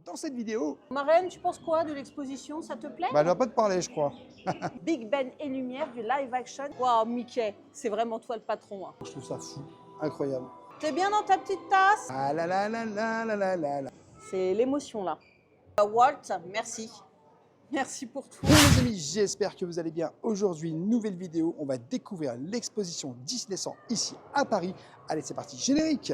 dans cette vidéo. Marraine, tu penses quoi de l'exposition? Ça te plaît? Elle va pas te parler, je crois. Big Ben et Lumière du live action. Waouh, Mickey, c'est vraiment toi le patron. Hein. Je trouve ça fou, incroyable. T'es bien dans ta petite tasse? Ah là là là là là là là là. C'est l'émotion là. Walt, merci. Merci pour tout. Bon les amis, j'espère que vous allez bien. Aujourd'hui, nouvelle vidéo, on va découvrir l'exposition Disney 100 ici à Paris. Allez, c'est parti, générique.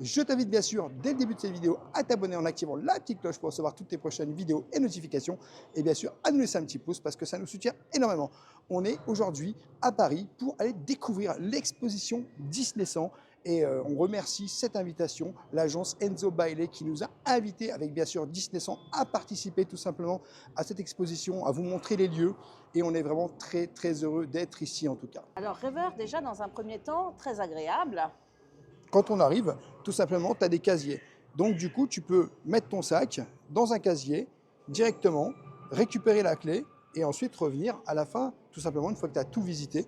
Je t'invite bien sûr, dès le début de cette vidéo, à t'abonner en activant la petite cloche pour recevoir toutes tes prochaines vidéos et notifications. Et bien sûr, à nous laisser un petit pouce parce que ça nous soutient énormément. On est aujourd'hui à Paris pour aller découvrir l'exposition Disney 100. Et on remercie cette invitation, l'agence Enzo Bailey qui nous a invités avec bien sûr Disney 100 à participer tout simplement à cette exposition, à vous montrer les lieux. Et on est vraiment très très heureux d'être ici en tout cas. Alors rêveur déjà dans un premier temps, très agréable. Quand on arrive, tout simplement, tu as des casiers. Donc, du coup, tu peux mettre ton sac dans un casier directement, récupérer la clé et ensuite revenir à la fin, tout simplement, une fois que tu as tout visité.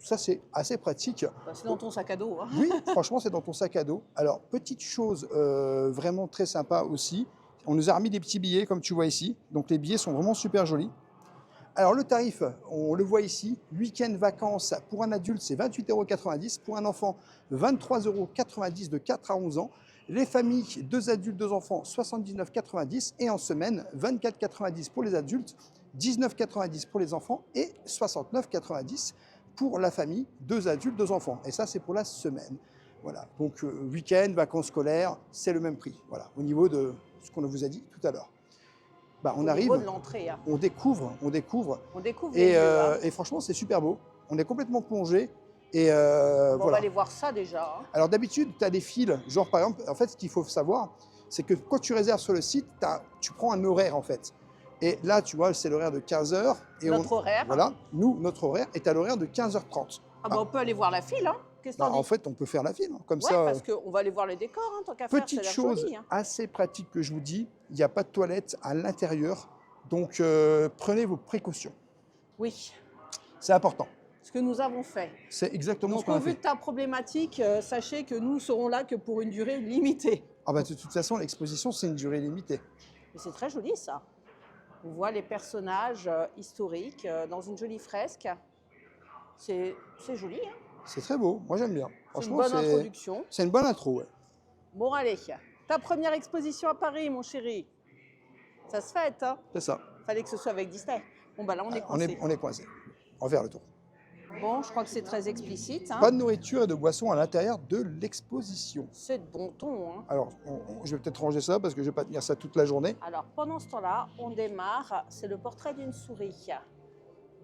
Ça, c'est assez pratique. C'est dans ton sac à dos. Hein. Oui, franchement, c'est dans ton sac à dos. Alors, petite chose vraiment très sympa aussi, on nous a remis des petits billets, comme tu vois ici. Donc, les billets sont vraiment super jolis. Alors le tarif, on le voit ici, week-end vacances pour un adulte c'est 28,90 €, pour un enfant 23,90 € de 4 à 11 ans. Les familles, 2 adultes, 2 enfants, 79,90 € et en semaine 24,90 € pour les adultes, 19,90 € pour les enfants et 69,90 € pour la famille, 2 adultes, 2 enfants. Et ça c'est pour la semaine. Voilà, donc week-end, vacances scolaires, c'est le même prix. Voilà, au niveau de ce qu'on vous a dit tout à l'heure. Bah, on arrive, de l'entrée, hein. on découvre et franchement c'est super beau. On est complètement plongé et on voilà. va aller voir ça déjà. Hein. Alors d'habitude tu as des fils, genre par exemple, en fait ce qu'il faut savoir, c'est que quand tu réserves sur le site, tu prends un horaire en fait. Et là tu vois c'est l'horaire de 15 h. Et notre horaire. Voilà, nous notre horaire est à l'horaire de 15h30. Ah bah on peut aller voir la file, hein. Bah, en fait, on peut faire la file, hein, comme ouais, ça. Parce qu'on va aller voir les décors, hein, tant qu'à faire. Petite chose joli, hein. assez pratique que je vous dis, il n'y a pas de toilette à l'intérieur, donc prenez vos précautions. Oui. C'est important. Ce que nous avons fait. C'est exactement ce qu'on a Donc, au vu fait. de ta problématique, sachez que nous serons là que pour une durée limitée. Ah bah, de toute façon, l'exposition, c'est une durée limitée. Mais c'est très joli, ça. On voit les personnages historiques dans une jolie fresque. C'est joli, hein. C'est très beau, moi j'aime bien. C'est une bonne introduction. C'est une bonne intro, ouais. Bon, allez, ta première exposition à Paris, mon chéri. Ça se fête, hein. C'est ça. Fallait que ce soit avec Disney. Bon, bah là, on est coincé. On est coincé. On va faire le tour. Bon, je crois que c'est très explicite. Hein. Pas de nourriture et de boissons à l'intérieur de l'exposition. C'est de bon ton, hein. Alors, je vais peut-être ranger ça parce que je ne vais pas tenir ça toute la journée. Alors, pendant ce temps-là, on démarre. C'est le portrait d'une souris.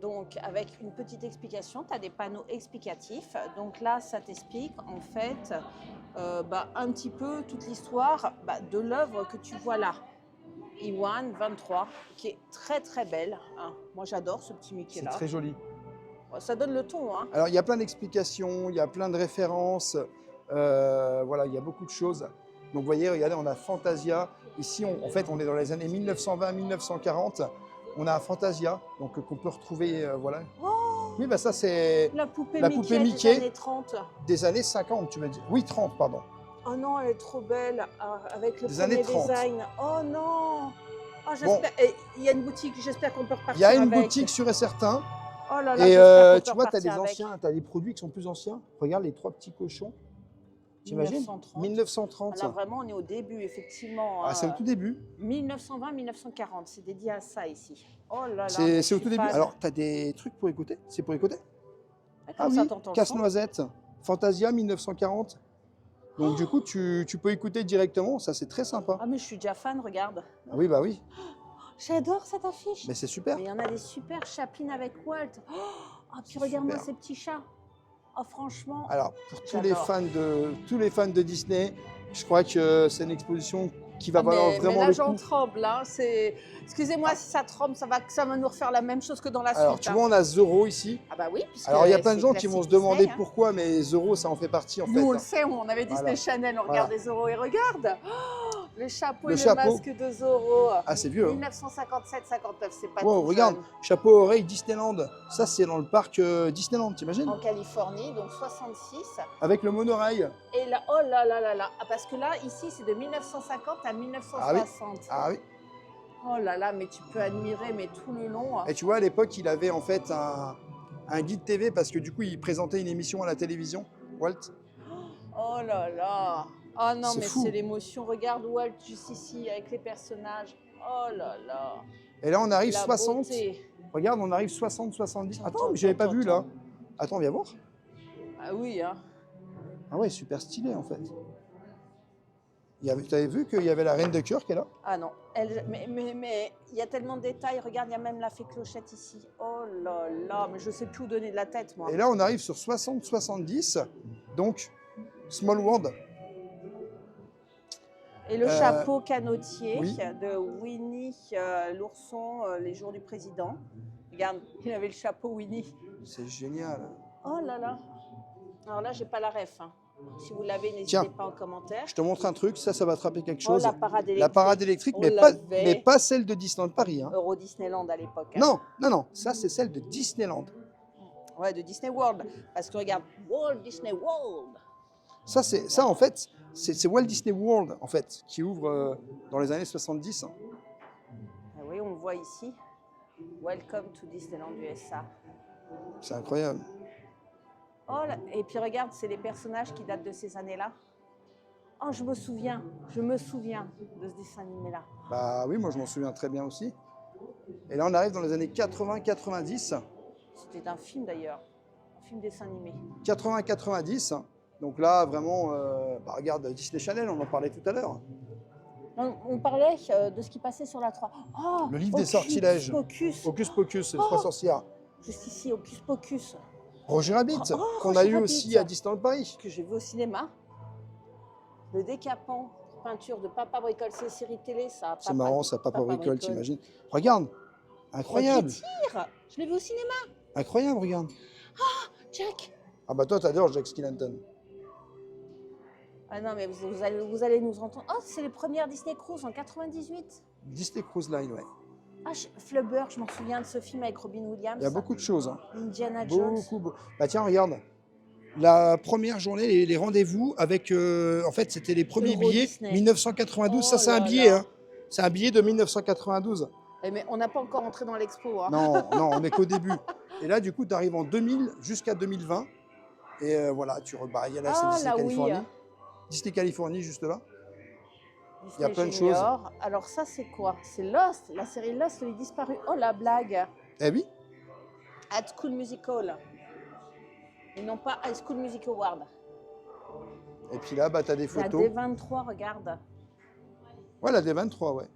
Donc, avec une petite explication, tu as des panneaux explicatifs. Donc là, ça t'explique en fait un petit peu toute l'histoire de l'œuvre que tu vois là. Iwan 23, qui est très très belle. Hein. Moi, j'adore ce petit Mickey là. C'est très joli. Ça donne le ton. Hein. Alors, il y a plein d'explications, il y a plein de références. Voilà, il y a beaucoup de choses. Donc, vous voyez, regardez, on a Fantasia. Ici, en fait, on est dans les années 1920-1940. On a Fantasia, donc qu'on peut retrouver, voilà. Oh, oui, bah ça c'est la poupée Mickey des années 30. Des années 50, tu m'as dit. Oui, 30, pardon. Oh non, elle est trop belle, avec le des premier années 30. design. Oh non. Oh, j'espère. Il y a une boutique, j'espère qu'on peut repartir. Il y a une avec. boutique sûr et certain. Oh là là, et tu vois, tu as des anciens, tu as des produits qui sont plus anciens. Regarde les 3 petits cochons. T'imagines 1930. Là, vraiment, on est au début, effectivement. Ah, c'est au tout début. 1920-1940, c'est dédié à ça ici. Oh là là. C'est au tout début. Alors, tu as des trucs pour écouter? C'est pour écouter? Ah oui, Casse-Noisette, Fantasia 1940. Donc, du coup, tu peux écouter directement. Ça, c'est très sympa. Ah, mais je suis déjà fan, regarde. Ah oui, bah oui. J'adore cette affiche. Mais c'est super. Mais il y en a des super Chaplin avec Walt. Oh, puis regarde-moi ces petits chats. Oh, franchement. Alors, pour tous les fans de Disney, je crois que c'est une exposition qui va valoir vraiment le coup. Mais là, j'en tremble. Hein. Excusez-moi si ça tremble, ça va nous refaire la même chose que dans la suite. Alors, tu vois, on a Zorro ici. Ah bah oui. Alors, il y a plein de gens qui vont se demander pourquoi, mais Zorro, ça en fait partie en fait. Nous, on le sait, on avait Disney Channel, on regardait Zorro et regarde. Oh, Le chapeau Le et chapeau. le masque de Zorro. Ah, c'est vieux. Hein. 1957-59, c'est pas Wow, tout regarde, jeune. chapeau oreille Disneyland. Ça, c'est dans le parc Disneyland, t'imagines? En Californie, donc 66. Avec le monorail. Et là, oh là là là là. Ah, parce que là, ici, c'est de 1950 à 1960. Ah oui. Oh là là, mais tu peux admirer, mais tout le long. Et tu vois, à l'époque, il avait en fait un guide TV parce que du coup, il présentait une émission à la télévision, Walt. Oh là là. Oh non, C'est mais fou. c'est l'émotion. Regarde Walt juste ici avec les personnages. Oh là là. Et là, on arrive La 60. beauté. Regarde, on arrive 60, 70. Attends, Attends, mais j'avais pas attends, vu là. attends. Attends, viens voir. Ah oui, hein. Ah ouais, super stylé en fait. Tu avais vu qu'il y avait la reine de cœur qui est là? Ah non, mais il y a tellement de détails. Regarde, il y a même la fée Clochette ici. Oh là là, mais je sais plus où donner de la tête, moi. Et là, on arrive sur 60, 70. Donc, Small World. Et le chapeau canotier oui. de Winnie l'ourson, les jours du président. Regarde, il avait le chapeau Winnie. C'est génial. Oh là là. Alors là, j'ai pas la ref. Hein. Si vous l'avez, n'hésitez Tiens, pas en commentaire. Je te montre un truc, ça va te rappeler quelque Oh, chose. la parade électrique. La parade électrique, On mais l'avait. pas celle de Disneyland Paris. Hein. Euro Disneyland à l'époque. Hein. Non, non, non, ça c'est celle de Disneyland. Ouais, de Disney World. Parce que regarde, Walt Disney World. Ça en fait, c'est Walt Disney World en fait, qui ouvre dans les années 70. Hein. Ah oui, on le voit ici. Welcome to Disneyland USA. C'est incroyable. Oh là, et puis regarde, c'est les personnages qui datent de ces années-là. Oh, je me souviens de ce dessin animé-là. Bah oui, moi je m'en souviens très bien aussi. Et là on arrive dans les années 80-90. C'était un film d'ailleurs, un film dessin animé. 80-90. Donc là vraiment, regarde Disney Channel, on en parlait tout à l'heure. On parlait de ce qui passait sur la 3. Oh, Le livre des sortilèges. Pocus. Hocus Pocus, les trois sorcières. Juste ici, Hocus Pocus. Roger Rabbit, qu'on a Roger eu Rabbit. aussi à Disneyland Paris. Que j'ai vu au cinéma. Le décapant, peinture de Papa Bricole, c'est une série télé ça. C'est marrant ça, Papa Bricole, t'imagines. Regarde, incroyable. Qui tire. Je l'ai vu au cinéma. Incroyable, regarde. Jack. Ah bah toi t'adores Jack Skellington. Ah non, mais vous allez nous entendre. Oh, c'est les premières Disney Cruise en 98. Disney Cruise Line, ouais. Ah, Flubber, je m'en souviens de ce film avec Robin Williams. Il y a beaucoup de choses. Hein. Indiana Jones. Beaucoup. Bah tiens, regarde. La première journée, les rendez-vous avec... en fait, c'était les premiers Euro billets Disney. 1992. Oh Ça, c'est un là billet. là. Hein. C'est un billet de 1992. Mais on n'a pas encore entré dans l'expo. Hein. Non, non, on n'est qu'au début. Et là, du coup, tu arrives en 2000 jusqu'à 2020. Et voilà, il y a là, c'est Disney là, Californie. oui. Disney Californie, juste là. Disney Il y a plein de Junior. Alors ça, c'est quoi? C'est Lost, la série Lost, elle est disparue. Oh, la blague. Eh oui. High School Musical. Et non pas High School Music Award. Et puis là, bah, tu as des La photos. D23, regarde. Ouais, la D23, ouais.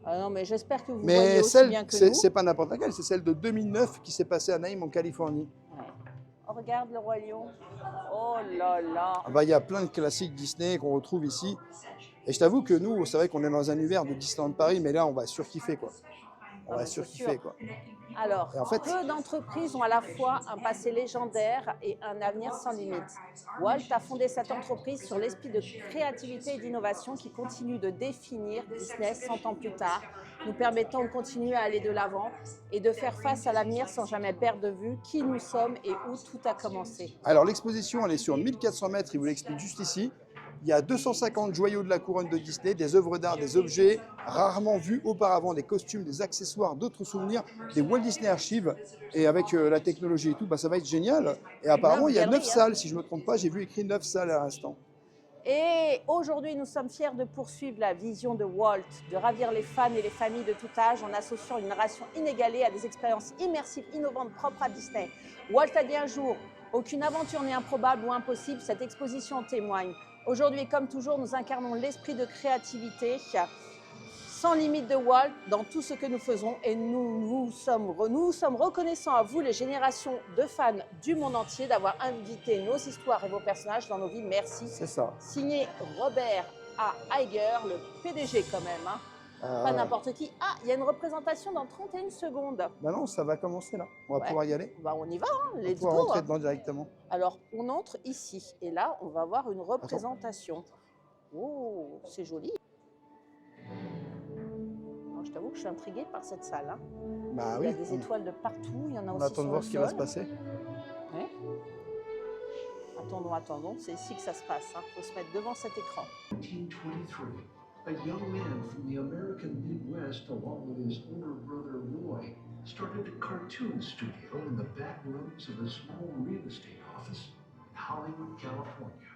Ah non, mais j'espère que vous Mais voyez aussi celle, bien que nous. c'est pas n'importe laquelle, c'est celle de 2009 qui s'est passée à Naïm en Californie. Ouais. Oh, regarde le Roi Lion. Oh là là. Ah bah, il y a plein de classiques Disney qu'on retrouve ici. Et je t'avoue que nous, c'est vrai qu'on est dans un univers de Disneyland Paris, mais là, on va surkiffer, quoi. On Ah va bah, c'est surkiffer, sûr. quoi. Alors, Et en fait- peu d'entreprises ont à la fois un passé légendaire et un avenir sans limite. Walt a fondé cette entreprise sur l'esprit de créativité et d'innovation qui continue de définir Disney 100 ans plus tard, nous permettant de continuer à aller de l'avant et de faire face à l'avenir sans jamais perdre de vue qui nous sommes et où tout a commencé. Alors, l'exposition, elle est sur 1400 mètres, il vous l'explique juste ici. Il y a 250 joyaux de la couronne de Disney, des œuvres d'art, des objets rarement vus auparavant, des costumes, des accessoires, d'autres souvenirs, des Walt Disney Archives. Et avec la technologie et tout, bah, ça va être génial. Et apparemment, il y a 9 salles, si je ne me trompe pas. J'ai vu écrit 9 salles à l'instant. Et aujourd'hui, nous sommes fiers de poursuivre la vision de Walt, de ravir les fans et les familles de tout âge en associant une narration inégalée à des expériences immersives, innovantes, propres à Disney. Walt a dit un jour, aucune aventure n'est improbable ou impossible, cette exposition en témoigne. Aujourd'hui, comme toujours, nous incarnons l'esprit de créativité sans limite de Walt dans tout ce que nous faisons et nous sommes reconnaissants à vous, les générations de fans du monde entier, d'avoir invité nos histoires et vos personnages dans nos vies. Merci. C'est ça. Signé Robert A. Iger, le PDG quand même, hein. Pas n'importe qui. Ah, il y a une représentation dans 31 secondes. Bah non, ça va commencer là. On va Ouais. pouvoir y aller. Bah, on y va, hein. On va Let's pouvoir go. rentrer dedans directement. Alors, on entre ici et là, on va voir une représentation. Oh, c'est joli. Alors, je t'avoue que je suis intriguée par cette salle, hein. Bah Il y oui, a des étoiles de partout, il y en a on aussi attend de sur voir le ce qui va se sol. passer. Ouais. Attendons, attendons, c'est ici que ça se passe. Il faut se mettre devant cet écran. 1923, a young man from the American Midwest, along with his older brother Roy, started a cartoon studio in the back rooms of a small real estate office in Hollywood, California.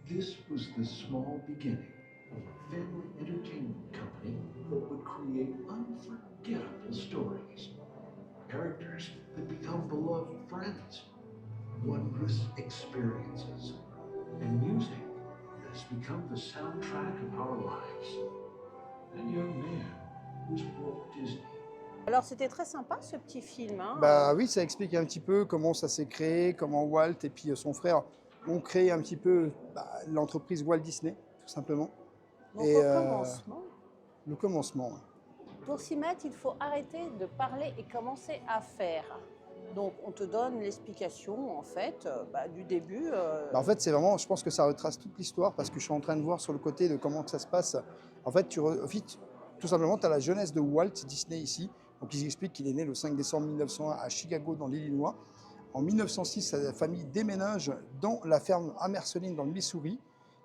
This was the small beginning of a family entertainment company that would create unforgettable stories, characters that become beloved friends, wondrous experiences, and music that has become the soundtrack of our lives. That young man was Walt Disney. Alors, c'était très sympa ce petit film, hein. Bah oui, ça explique un petit peu comment ça s'est créé, comment Walt et puis son frère ont créé un petit peu l'entreprise Walt Disney, tout simplement. Donc, et, au commencement, Le commencement. Ouais. pour s'y mettre, il faut arrêter de parler et commencer à faire. Donc, on te donne l'explication, en fait, du début. Bah, en fait, c'est vraiment, je pense que ça retrace toute l'histoire parce que je suis en train de voir sur le côté de comment que ça se passe. En fait, tout simplement, tu as la jeunesse de Walt Disney ici. Donc, ils expliquent qu'il est né le 5 décembre 1901 à Chicago, dans l'Illinois. En 1906, sa famille déménage dans la ferme Amerceline, dans le Missouri.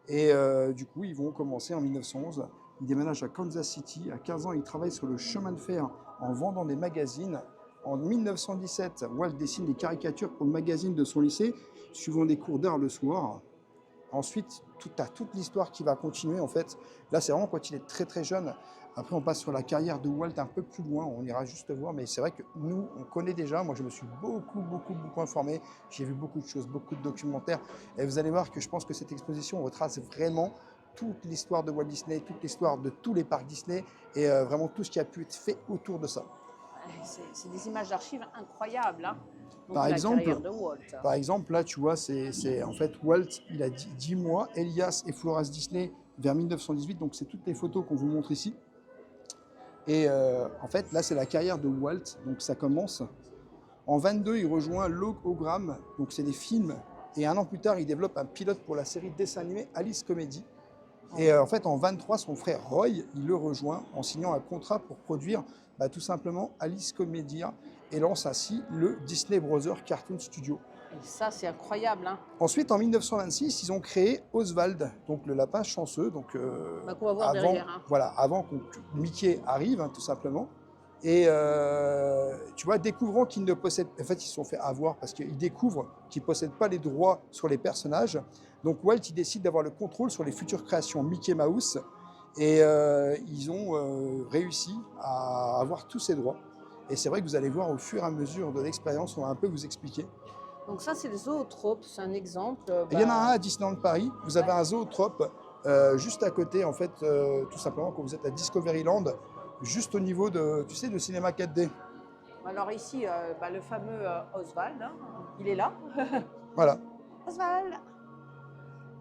Et du coup, ils vont commencer en 1911. Ils déménagent à Kansas City. À 15 ans, ils travaillent sur le chemin de fer en vendant des magazines. En 1917, Walt dessine des caricatures pour le magazine de son lycée, suivant des cours d'art le soir. Ensuite, tu as toute l'histoire qui va continuer. En fait, là, c'est vraiment quand il est très très jeune. Après, on passe sur la carrière de Walt un peu plus loin. On ira juste voir. Mais c'est vrai que nous, on connaît déjà. Moi, je me suis beaucoup informé. J'ai vu beaucoup de choses, beaucoup de documentaires. Et vous allez voir que je pense que cette exposition retrace vraiment toute l'histoire de Walt Disney, toute l'histoire de tous les parcs Disney et vraiment tout ce qui a pu être fait autour de ça. C'est des images d'archives incroyables, hein. Donc, Par la exemple, carrière de Walt. Par exemple, là, tu vois, c'est en fait Walt, il a 10 mois, Elias et Floras Disney vers 1918, donc c'est toutes les photos qu'on vous montre ici. Et en fait, là, c'est la carrière de Walt, donc ça commence. En 22, il rejoint l'Hologramme, donc c'est des films, et un an plus tard, il développe un pilote pour la série de dessins animés Alice Comedy. Et en fait, en 23, son frère Roy, il le rejoint en signant un contrat pour produire tout simplement Alice Comedia et lance ainsi le Disney Brothers Cartoon Studio. Et ça, c'est incroyable, hein. Ensuite, en 1926, ils ont créé Oswald, donc le lapin chanceux. Donc, Qu'on va voir derrière, hein. Voilà, avant que Mickey arrive, hein, tout simplement. Et tu vois, découvrant qu'ils ne possèdent... En fait, ils se sont fait avoir parce qu'ils découvrent qu'ils ne possèdent pas les droits sur les personnages. Donc Walt, il décide d'avoir le contrôle sur les futures créations Mickey Mouse. Et ils ont réussi à avoir tous ces droits. Et c'est vrai que vous allez voir au fur et à mesure de l'expérience, on va un peu vous expliquer. Donc ça, c'est le zootropes, c'est un exemple. Il y en a un à Disneyland Paris. Vous avez un zootrope juste à côté, en fait, tout simplement, quand vous êtes à Discoveryland, juste au niveau de, tu sais, de cinéma 4D. Alors ici, le fameux Oswald, hein, il est là. Voilà. Oswald.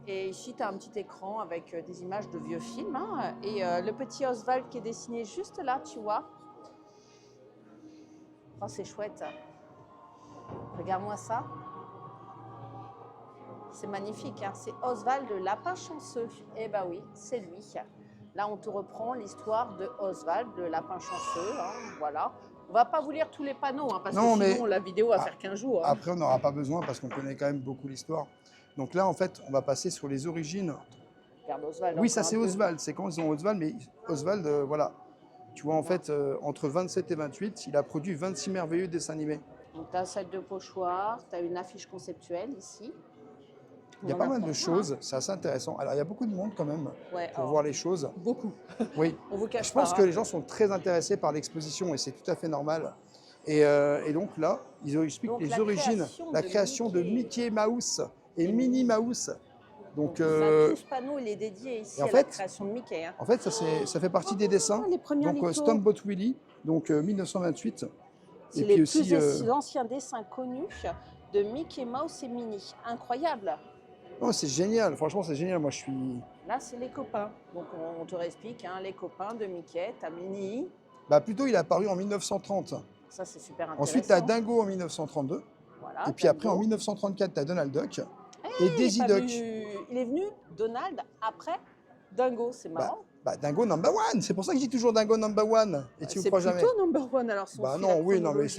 Et ici, tu as un petit écran avec des images de vieux films, hein, et le petit Oswald qui est dessiné juste là, tu vois. Oh, c'est chouette. Regarde-moi ça. C'est magnifique, hein. C'est Oswald le lapin chanceux. Eh ben oui, c'est lui. Là, on te reprend l'histoire de Oswald le lapin chanceux, hein, voilà. On va pas vous lire tous les panneaux, hein, parce que sinon la vidéo va faire 15 jours. Hein. Après, on n'aura pas besoin parce qu'on connaît quand même beaucoup l'histoire. Donc là, en fait, on va passer sur les origines. Regarde Oswald. Oui, ça c'est Oswald. C'est quand ils ont Oswald, mais Oswald, voilà. Tu vois, en fait, entre 27 et 28, il a produit 26 merveilleux dessins animés. Donc, tu as celle de pochoir, tu as une affiche conceptuelle ici. Il y a pas mal de choses, c'est assez intéressant. Alors, il y a beaucoup de monde quand même pour voir les choses. Beaucoup. Oui. On vous cache Je pense pas, que hein. les gens sont très intéressés par l'exposition et c'est tout à fait normal. Et donc là, ils expliquent Donc, les origines, la création de Mickey Mouse et Minnie Mouse. Donc, ce panneau, il est dédié ici à la création de Mickey. Hein. En fait, ça fait partie des dessins. Donc, Steamboat Willie, donc 1928. C'est les plus anciens dessins connus de Mickey Mouse et Minnie. Incroyable. Oh, c'est génial, franchement, c'est génial. Moi, je suis. Là, c'est les copains. Donc, on te réexplique, hein, les copains de Mickey. Tu as Minnie. Plutôt, il est apparu en 1930. Ça, c'est super intéressant. Ensuite, tu as Dingo en 1932. Voilà, et puis après, en 1934, tu as Donald Duck et Daisy Duck. Il est venu, Donald, après Dingo, c'est marrant. Bah, Dingo number one, c'est pour ça que je dis toujours Dingo number one. Et tu ne C'est crois jamais. plutôt number one alors son Bah fil non, à oui, non, mais chronologie,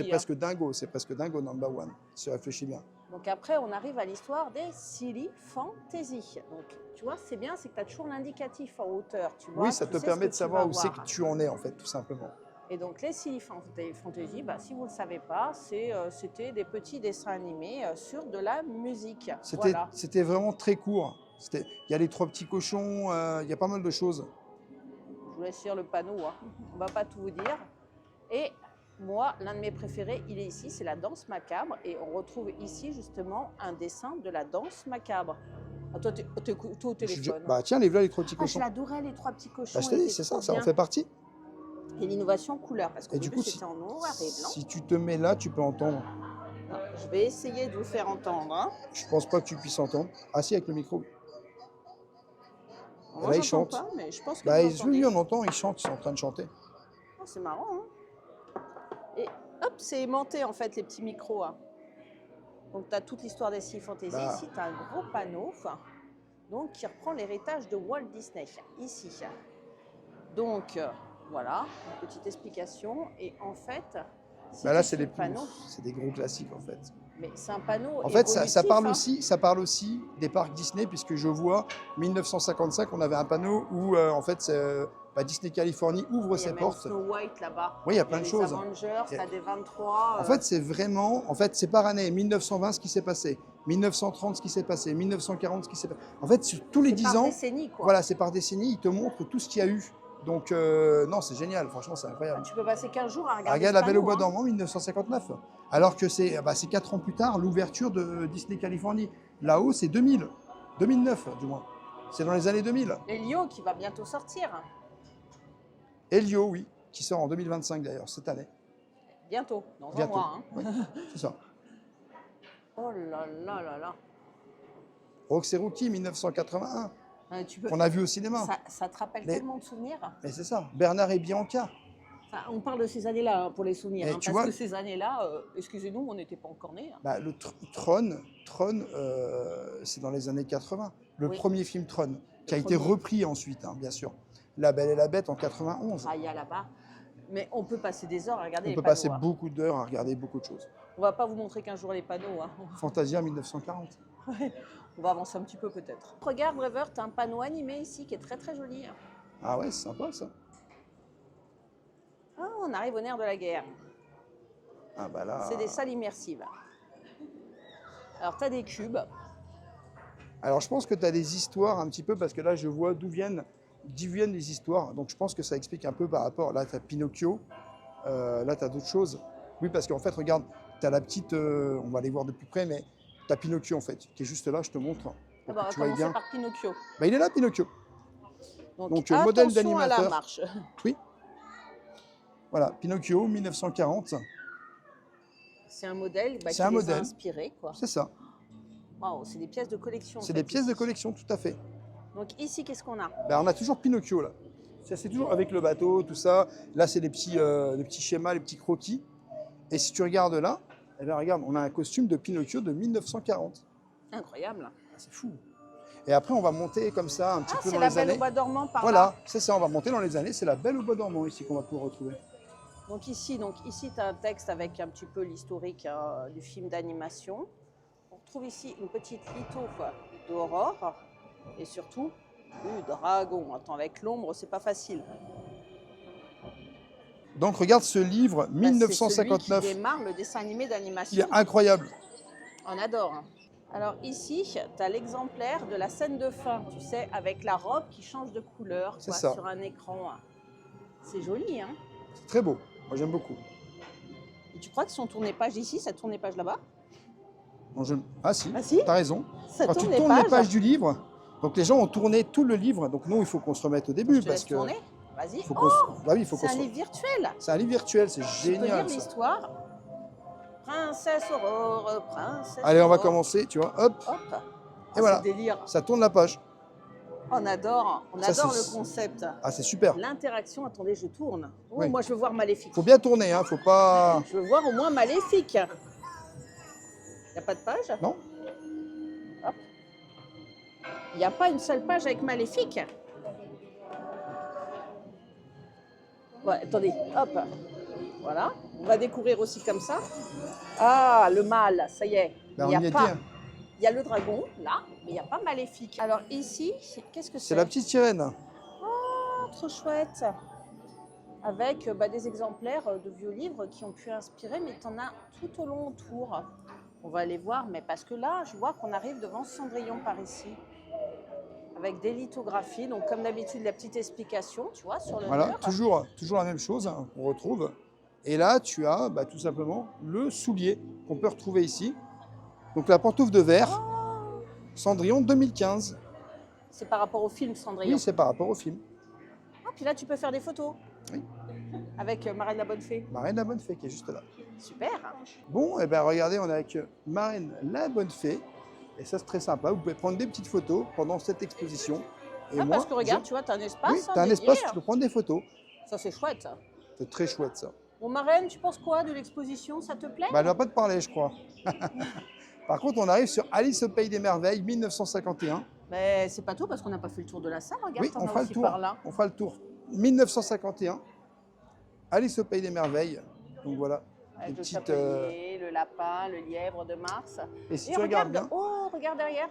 c'est presque Dingo number one, si tu réfléchis bien. Donc après, on arrive à l'histoire des Silly Fantasy. Donc tu vois, c'est bien, c'est que tu as toujours l'indicatif en hauteur. Tu vois, Oui, ça tu te sais permet ce de que tu savoir vas où c'est que voir. tu en es, en fait, tout simplement. Et donc les Silly Fantasy, bah, si vous ne le savez pas, c'était des petits dessins animés sur de la musique. Voilà. C'était vraiment très court. Il y a les 3 petits cochons, il y a pas mal de choses. Je vous laisse lire le panneau, hein. On ne va pas tout vous dire. Et moi, l'un de mes préférés, il est ici, c'est la danse macabre. Et on retrouve ici justement un dessin de la danse macabre. Ah, toi, t'es au téléphone. Bah tiens, les voilà les 3 petits Ah, je cochons. l'adorais, les 3 petits cochons. Bah, je t'ai dit, c'est ça, ça en fait partie. Et l'innovation couleur, parce qu'au Et du début, coup, c'était en noir et blanc. si tu te mets là, tu peux entendre. Non, je vais essayer de vous faire entendre. Hein. Je pense pas que tu puisses entendre. Ah si, avec le micro. Moi, là, il j'entends chante. pas, mais je pense que Bah, vous entendez. oui, on entend, ils chantent, ils sont en train de chanter. Oh, c'est marrant. Hein. Et hop, c'est aimanté en fait, les petits micros. Hein. Donc, tu as toute l'histoire des Silly Fantasy. Bah. Ici, tu as un gros panneau donc, qui reprend l'héritage de Walt Disney. Ici. Donc, voilà, une petite explication. Et en fait, si Bah là, tu c'est suis le panneau, des gros classiques en fait. mais c'est un panneau En fait, ça évolutif, parle hein. ça parle aussi des parcs Disney, puisque je vois 1955, on avait un panneau où en fait Disney Californie ouvre Il y a ses même portes. Snow White là-bas. Oui, il y a plein de choses. Les Avengers, Il y a- t'as des 23. En fait, c'est vraiment, c'est par année. 1920, ce qui s'est passé. 1930, ce qui s'est passé. 1940, ce qui s'est passé. En fait, sur tous les 10 par ans, décennie, quoi. voilà, c'est par décennie, ils te montrent tout ce qu'il y a eu. Donc, non, c'est génial, franchement, c'est incroyable. Tu peux passer 15 jours à regarder Regarde ce La Belle au panneau, Bois hein. dormant, 1959. Alors que c'est 4 ans plus tard, l'ouverture de Disney Californie. Là-haut, c'est 2000. 2009, du moins. C'est dans les années 2000. Elio qui va bientôt sortir. Elio, oui, qui sort en 2025 d'ailleurs, cette année. Bientôt, dans Bientôt. un mois. Hein. Oui, c'est ça. Oh là là là là. Roxy Rookie, 1981, Tu peux... qu'on a vu au cinéma. Ça te rappelle Mais- tellement de souvenirs. Mais c'est ça, Bernard et Bianca. Enfin, on parle de ces années-là hein, pour les souvenirs. Mais Hein, tu parce vois- que ces années-là, excusez-nous, on n'était pas encore nés. Hein. Bah, le Tron, c'est dans les années 80. Le Oui. premier film Tron, qui a été premier. repris ensuite, hein, bien sûr. La Belle et la Bête en 91. Ah, il y a là-bas. Mais on peut passer des heures à regarder On les peut panneaux. passer Hein. beaucoup d'heures à regarder beaucoup de choses. On va pas vous montrer qu'un jour les panneaux. Hein. Fantasia 1940. On va avancer un petit peu peut-être. Regarde, Brever, tu as un panneau animé ici qui est très très joli. Ah ouais, c'est sympa ça. Ah, on arrive au nerf de la guerre. Ah bah là. C'est des salles immersives. Alors, tu as des cubes. Alors je pense que tu as des histoires un petit peu, parce que là je vois d'où viennent les histoires. Donc je pense que ça explique un peu par rapport. Là tu as Pinocchio, là tu as d'autres choses. Oui, parce qu'en fait, regarde, tu as la petite. On va aller voir de plus près, mais tu as Pinocchio en fait, qui est juste là, je te montre. Ah pour bah, on que va tu vois commencer bien. par Pinocchio. Bah, il est là, Pinocchio. Donc, attention modèle à la d'animateur. marche. Oui. Voilà, Pinocchio, 1940. C'est un modèle C'est qui un les modèle. a inspirés. Quoi. C'est ça. Waouh, c'est des pièces de collection. en C'est fait, des pièces de ici. collection, tout à fait. Donc ici, qu'est-ce qu'on a? Ben, on a toujours Pinocchio là. C'est toujours avec le bateau, tout ça. Là, c'est les petits schémas, les petits croquis. Et si tu regardes là, eh ben, regarde, on a un costume de Pinocchio de 1940. Incroyable. Ah, c'est fou. Et après, on va monter comme ça un petit Ah, peu c'est dans la les Belle années. au bois dormant par Voilà, là. c'est ça, on va monter dans les années. C'est la Belle au bois dormant ici qu'on va pouvoir retrouver. Donc ici, tu as un texte avec un petit peu l'historique du film d'animation. On retrouve ici une petite litho d'aurore et surtout du dragon. Attends, avec l'ombre, c'est pas facile. Donc regarde ce livre, Bah, c'est celui 1959. qui démarre le dessin animé Il d'animation. est incroyable. On adore. Hein. Alors ici, tu as l'exemplaire de la scène de fin, tu sais, avec la robe qui change de couleur C'est ça. sur un écran. C'est joli, hein? C'est très beau. Moi, j'aime beaucoup. Et tu crois que si on tourne les pages ici, ça tourne les pages là-bas? Non, ah si, Ah si? t'as raison. Ça Quand tu tourne tournes les pages du livre, donc les gens ont tourné tout le livre. Donc nous, il faut qu'on se remette au début. Je te parce laisse que tourner. Vas-y. faut Oh, qu'on se- bah oui, il faut c'est qu'on un se- livre virtuel. C'est un livre virtuel, c'est Tu peux lire génial ça. l'histoire. Princesse Aurore, princesse Allez, on va Aurore. commencer, tu vois, hop, Hop. et Ah, voilà, c'est délire. ça tourne la page. On adore Ça, le c'est- concept. Ah, c'est super. L'interaction, attendez, je tourne. Oh, Oui. moi, je veux voir Maléfique. Faut bien tourner, hein, faut pas... Je veux voir au moins Maléfique. Il n'y a pas de page? Non. Il n'y a pas une seule page avec Maléfique. Ouais, attendez, hop. Voilà. On va découvrir aussi comme ça. Ah, le mâle, ça y est. Ben, Il n'y on y a était, pas. hein. Il y a le dragon, là, mais il n'y a pas Maléfique. Alors ici, qu'est-ce que C'est c'est? la petite sirène. Oh, trop chouette. Avec des exemplaires de vieux livres qui ont pu inspirer, mais tu en as tout au long autour. On va aller voir, mais parce que là, je vois qu'on arrive devant Cendrillon par ici. Avec des lithographies, donc comme d'habitude, la petite explication, tu vois, sur le Voilà, mur. toujours la même chose, hein, qu'on retrouve. Et là, tu as tout simplement le soulier qu'on peut retrouver ici. Donc la pantoufle de verre, Oh, Cendrillon 2015. c'est par rapport au film Cendrillon. Oui, c'est par rapport au film. Ah, puis là, tu peux faire des photos. Oui. Avec Marraine la Bonne Fée. Marraine la Bonne Fée qui est juste là. Super. Bon, et ben regardez, on est avec Marraine la Bonne Fée. Et ça, c'est très sympa. Vous pouvez prendre des petites photos pendant cette exposition. Et Ah, moi, parce que regarde, tu vois, tu as un espace. oui, tu as un dédié. espace où tu peux prendre des photos. Ça, c'est chouette. C'est très chouette ça. Bon, Marraine, tu penses quoi de l'exposition? Ça te plaît? Bah, elle va pas te parler, je crois. Par contre, on arrive sur Alice au Pays des Merveilles, 1951. Mais c'est pas tout parce qu'on n'a pas fait le tour de la salle. Regarde, Oui, t'en on as fera le aussi tour. par là. On fera le tour. 1951. Alice au Pays des Merveilles. Donc voilà. Avec Des le petites, chapelier, le lapin, le lièvre de Mars. Et si Et tu regardes bien. oh, regarde derrière.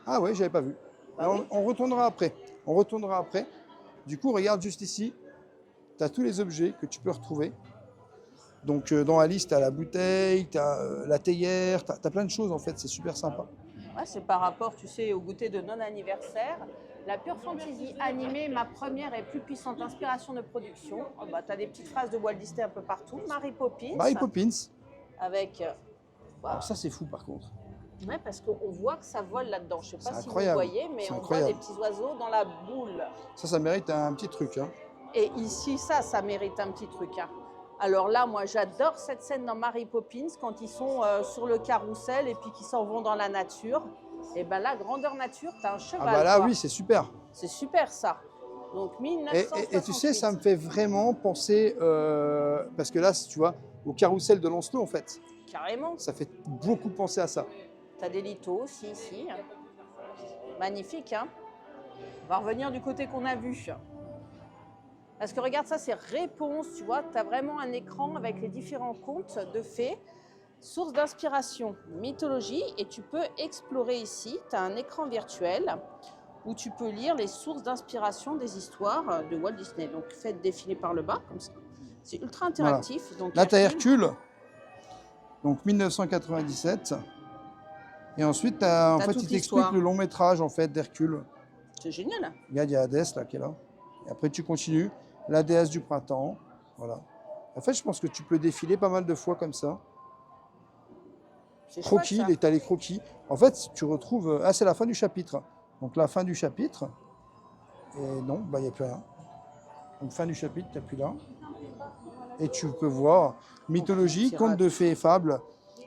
Ah ouais, j'avais pas vu. Bah Mais oui. on retournera après. On retournera après. Du coup, regarde juste ici. Tu as tous les objets que tu peux retrouver. Donc dans Alice, tu as la bouteille, tu as la théière, tu as plein de choses en fait. C'est super sympa. Ouais, c'est par rapport, tu sais, au goûter de non-anniversaire. La pure fantasy animée, ma première et plus puissante inspiration de production. Oh, tu as des petites phrases de Walt Disney un peu partout. Mary Poppins. Mary Poppins. Avec. Alors ça, c'est fou par contre. Ouais, parce qu'on voit que ça vole là-dedans. Je ne sais pas C'est si incroyable. vous voyez, mais C'est on incroyable. voit des petits oiseaux dans la boule. Ça mérite un petit truc. Hein. Et ici, ça mérite un petit truc. Hein. Alors là, moi, j'adore cette scène dans Mary Poppins quand ils sont sur le carrousel et puis qu'ils s'en vont dans la nature. Et ben là, grandeur nature, tu as un cheval. Ah bah là, quoi. oui, c'est super. C'est super ça. Donc 1968. Et tu sais, ça me fait vraiment penser, parce que là, tu vois, au carrousel de Lancelot, en fait. Carrément. Ça fait beaucoup penser à ça. Tu as des lithos aussi, ici. Magnifique, hein. On va revenir du côté qu'on a vu. Parce que regarde ça, c'est réponse, tu vois. Tu as vraiment un écran avec les différents contes de fées. Source d'inspiration, mythologie. Et tu peux explorer ici. Tu as un écran virtuel où tu peux lire les sources d'inspiration des histoires de Walt Disney. Donc, faites défiler par le bas, comme ça. C'est ultra interactif. Voilà. Donc, Là, tu as Hercule, donc 1997. Et ensuite, tu as, en fait, toute il t'explique l'histoire. le long métrage en fait, d'Hercule. C'est génial. Regarde, il y a Hadès là, qui est là. Et après, tu continues. La déesse du printemps. Voilà. En fait, je pense que tu peux défiler pas mal de fois comme ça. C'est Croquis, chouette, ça. t'as les croquis. En fait, tu retrouves. Ah, c'est la fin du chapitre. Donc, la fin du chapitre. Et non, bah, il n'y a plus rien. Donc, fin du chapitre, tu n'as plus là. Et tu peux voir mythologie, Pirate. contes de fées et fables,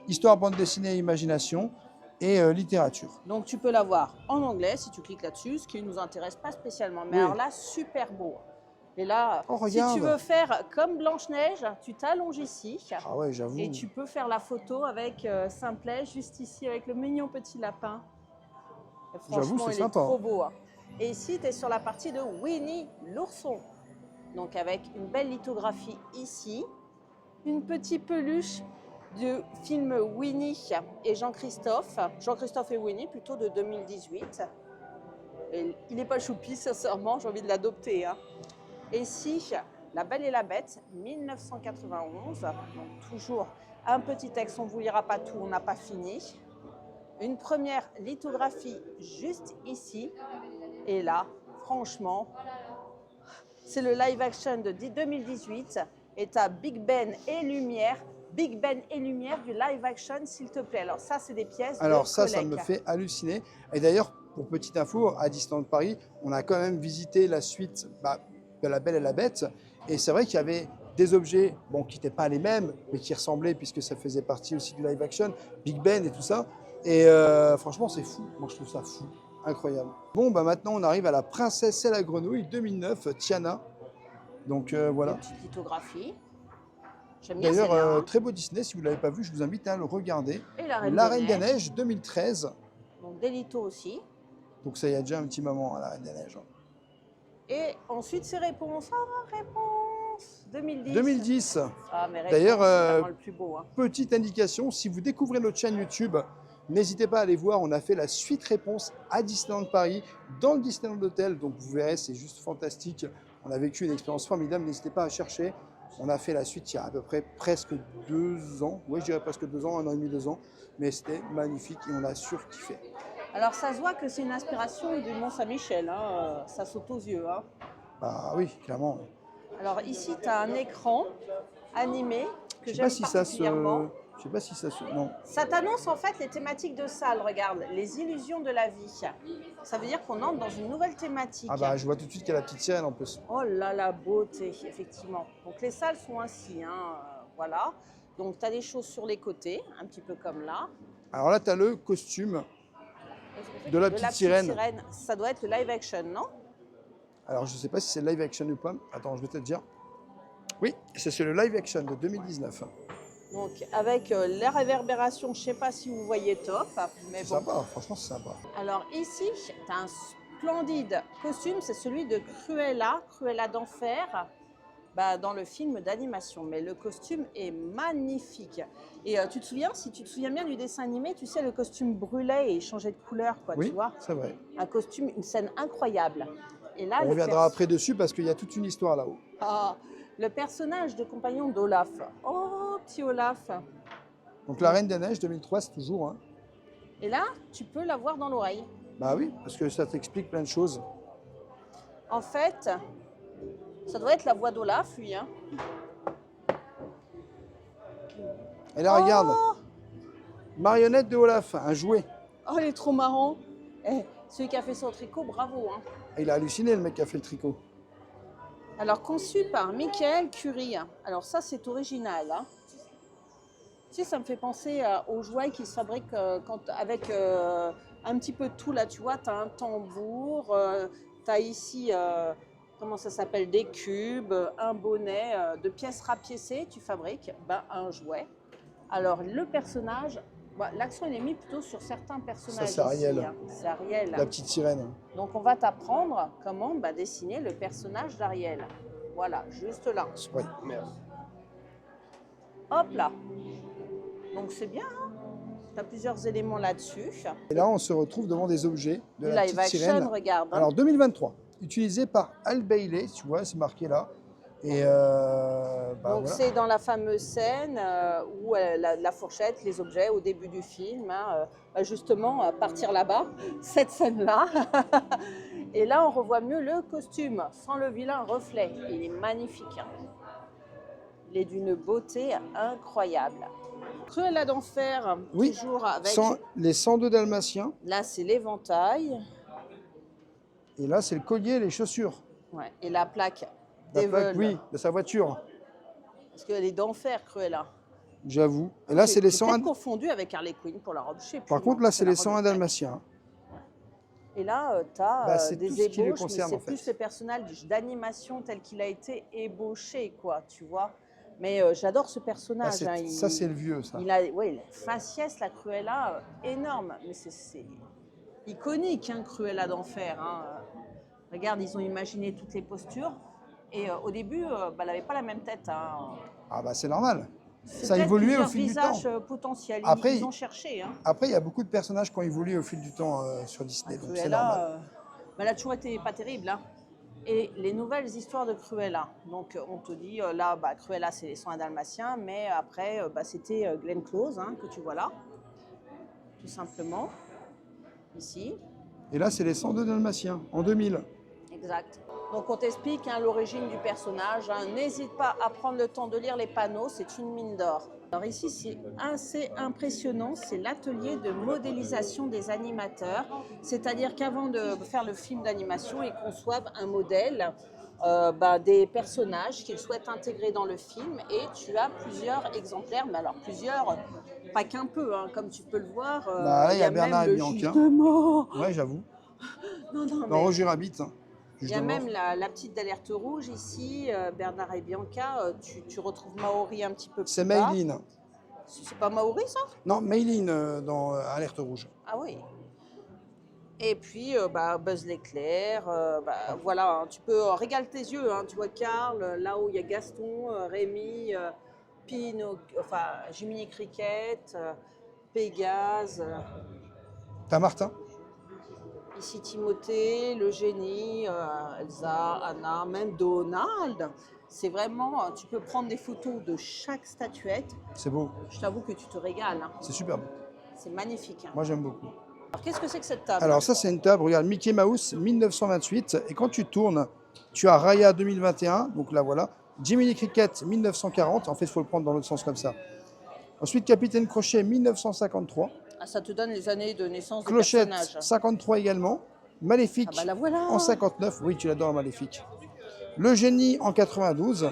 histoire, bande dessinée et imagination, et littérature. Donc tu peux l'avoir en anglais si tu cliques là-dessus, ce qui ne nous intéresse pas spécialement. Mais Oui. alors là, super beau. Et là, Oh, si regarde. tu veux faire comme Blanche-Neige, tu t'allonges ici. Ah ouais, j'avoue. Et tu peux faire la photo avec Simplet, juste ici, avec le mignon petit lapin. Et J'avoue, franchement, c'est il sympa. est trop beau. Hein. Et ici, tu es sur la partie de Winnie l'ourson. Donc avec une belle lithographie ici. Une petite peluche du film Winnie et Jean-Christophe. Jean-Christophe et Winnie, plutôt de 2018. Et il n'est pas choupi, sincèrement, j'ai envie de l'adopter. Hein. Et ici, La Belle et la Bête, 1991. Donc toujours un petit texte, on ne vous lira pas tout, on n'a pas fini. Une première lithographie juste ici. Et là, franchement, c'est le live action de 2018. Et tu as Big Ben et Lumière. Big Ben et Lumière du live action, s'il te plaît. Alors ça, c'est des pièces Alors de ça collègue. me fait halluciner. Et d'ailleurs, pour petite info, à Disneyland Paris, on a quand même visité la suite de La Belle et la Bête. Et c'est vrai qu'il y avait des objets bon, qui n'étaient pas les mêmes, mais qui ressemblaient, puisque ça faisait partie aussi du live action, Big Ben et tout ça. Et franchement, c'est fou. Moi, je trouve ça fou. Incroyable. Bon, maintenant, on arrive à La Princesse et la Grenouille, 2009, Tiana. Donc voilà. Une petite lithographie. J'aime bien D'ailleurs, celle-là. Hein. très beau Disney. Si vous ne l'avez pas vu, je vous invite à le regarder. Et la Reine, La Reine des Neiges, 2013. Donc des lithos aussi. Donc ça y a déjà un petit moment à La Reine des Neiges. Et ensuite, c'est réponse. Ah, réponse. 2010. 2010. Ah, mais D'ailleurs, c'est vraiment le plus beau. Hein. Petite indication, si vous découvrez notre chaîne YouTube, n'hésitez pas à aller voir, on a fait la suite réponse à Disneyland Paris, dans le Disneyland Hotel, donc vous verrez, c'est juste fantastique. On a vécu une expérience formidable, n'hésitez pas à chercher. On a fait la suite il y a à peu près presque 2 ans, oui je dirais presque 2 ans, 1 an et demi, 2 ans, mais c'était magnifique et on a surkiffé. Alors ça se voit que c'est une inspiration du Mont-Saint-Michel, hein. Ça saute aux yeux. Hein. Bah oui, clairement. Alors ici, tu as un écran animé que Je sais pas j'aime si ça se... particulièrement. Je sais pas si ça se... Non. Ça t'annonce en fait les thématiques de salle, regarde, les illusions de la vie. Ça veut dire qu'on entre dans une nouvelle thématique. Ah bah je vois tout de suite qu'il y a la petite sirène en plus. Oh là la beauté, effectivement. Donc les salles sont ainsi, hein, voilà. Donc tu as des choses sur les côtés, un petit peu comme là. Alors là, tu as le costume de la petite sirène. Ça doit être le live action, non? Alors je sais pas si c'est live action ou pas. Attends, je vais te dire. Oui, c'est le live action de 2019. Donc avec la réverbération, je ne sais pas si vous voyez top, mais C'est bon. sympa, franchement c'est sympa. Alors ici, tu as un splendide costume, c'est celui de Cruella, Cruella d'enfer, dans le film d'animation. Mais le costume est magnifique. Et tu te souviens, si tu te souviens bien du dessin animé, tu sais, le costume brûlait et il changeait de couleur, quoi, Oui, tu vois. c'est vrai. Un costume, une scène incroyable. Et là, On reviendra après dessus parce qu'il y a toute une histoire là-haut. Le personnage de compagnon d'Olaf. Oh, petit Olaf. Donc la Reine des Neiges 2003, c'est toujours. Hein. Et là, tu peux l'avoir dans l'oreille. Bah oui, parce que ça t'explique plein de choses. En fait, ça doit être la voix d'Olaf, lui. Hein. Et là, regarde. Marionnette de Olaf, un jouet. Oh, il est trop marrant. Celui qui a fait son tricot, bravo. Hein. Il a halluciné, le mec qui a fait le tricot. Alors, conçu par Michael Curie. Alors ça, c'est original. Hein. Tu sais, ça me fait penser aux jouets qui se fabriquent avec un petit peu de tout. Là, tu vois, tu as un tambour, tu as ici, comment ça s'appelle, des cubes, un bonnet, de pièces rapiécées, tu fabriques un jouet. Alors, le personnage, l'accent il est mis plutôt sur certains personnages. Ça, c'est Ariel. Ici, hein. C'est Ariel. La petite sirène. Donc, on va t'apprendre comment dessiner le personnage d'Ariel. Voilà, juste là. Oui. Hop là. Donc, c'est bien, hein. Tu as plusieurs éléments là-dessus. Et là, on se retrouve devant des objets de la live petite action, sirène. regarde. Hein. Alors, 2023, utilisé par Al Bailey, tu vois, c'est marqué là. Et Donc, voilà. c'est dans la fameuse scène où la fourchette, les objets, au début du film, hein, justement, partir là-bas, cette scène-là. Et là, on revoit mieux le costume, sans le vilain reflet. Il est magnifique. Hein. Il est d'une beauté incroyable. Cruella d'enfer, Oui, toujours avec... les 102 Dalmatiens. Là, c'est l'éventail. Et là, c'est le collier et les chaussures. Ouais. Et la plaque La Devil. plaque, oui, de sa voiture. Parce qu'elle est d'enfer, Cruella. J'avoue. Et là, c'est les 101... peut-être confondu avec Harley Quinn pour la robe. Je sais plus, Par contre, moi, là, c'est les la robe 101 de Fred. Dalmatiens. Et là, tu as c'est tout des ce qui les ébauches, mais concerne, c'est en fait. plus le personnage d'animation tel qu'il a été ébauché, quoi, tu vois. Mais j'adore ce personnage. Ça, c'est le vieux, ça. Il a, ouais, faciès, la Cruella, énorme. Mais c'est iconique, hein, Cruella d'enfer. Hein. Regarde, ils ont imaginé toutes les postures. Et au début, elle n'avait pas la même tête. Hein. Ah bah c'est normal. C'est Ça a peut-être évolué au plusieurs fil du temps. visages potentiels. Après, ils ont cherché. Hein. Après, il y a beaucoup de personnages qui ont évolué au fil du temps sur Disney, donc c'est Cruella, normal. elle a toujours été pas terrible. Hein. Et les nouvelles histoires de Cruella. Donc, on te dit, là, Cruella, c'est les 101 Dalmatiens, mais après, c'était Glenn Close, hein, que tu vois là, tout simplement, ici. Et là, c'est les 102 Dalmatiens, en 2000. Exact. Donc, on t'explique hein, l'origine du personnage. Hein. N'hésite pas à prendre le temps de lire les panneaux, c'est une mine d'or. Alors ici, c'est assez impressionnant, c'est l'atelier de modélisation des animateurs. C'est-à-dire qu'avant de faire le film d'animation, ils conçoivent un modèle des personnages qu'ils souhaitent intégrer dans le film. Et tu as plusieurs exemplaires, mais alors plusieurs, pas qu'un peu, hein, comme tu peux le voir. Là, il y a Bernard et Bianca. Ouais, j'avoue. Dans Roger Rabbit. Hein. Il y a même la petite d'Alerte Rouge ici, Bernard et Bianca. Tu retrouves Maori un petit peu plus C'est bas. Maylin. C'est pas Maori, ça? Non, Maylin dans Alerte Rouge. Ah oui. Et puis, Buzz l'éclair, voilà, hein, tu peux régale tes yeux, hein, tu vois Karl, là où il y a Gaston, Rémi, enfin Jiminy Cricket, Pégase, T'as Martin? ici Timothée, le génie, Elsa, Anna, même Donald. C'est vraiment, tu peux prendre des photos de chaque statuette. C'est beau, Je t'avoue que tu te régales, hein. c'est superbe. C'est magnifique, hein. Moi, j'aime beaucoup. Alors, qu'est-ce que c'est que cette table? Alors ça, c'est une table, regarde, Mickey Mouse 1928. Et quand tu tournes, tu as Raya 2021, donc là voilà. Jiminy Cricket 1940, en fait, il faut le prendre dans l'autre sens comme ça. Ensuite, Capitaine Crochet 1953. Ah, ça te donne les années de naissance des Clochette personnages. 53 également. Maléfique Ah bah la voilà. en 59. Oui, tu l'adores, Maléfique. Le Génie en 92.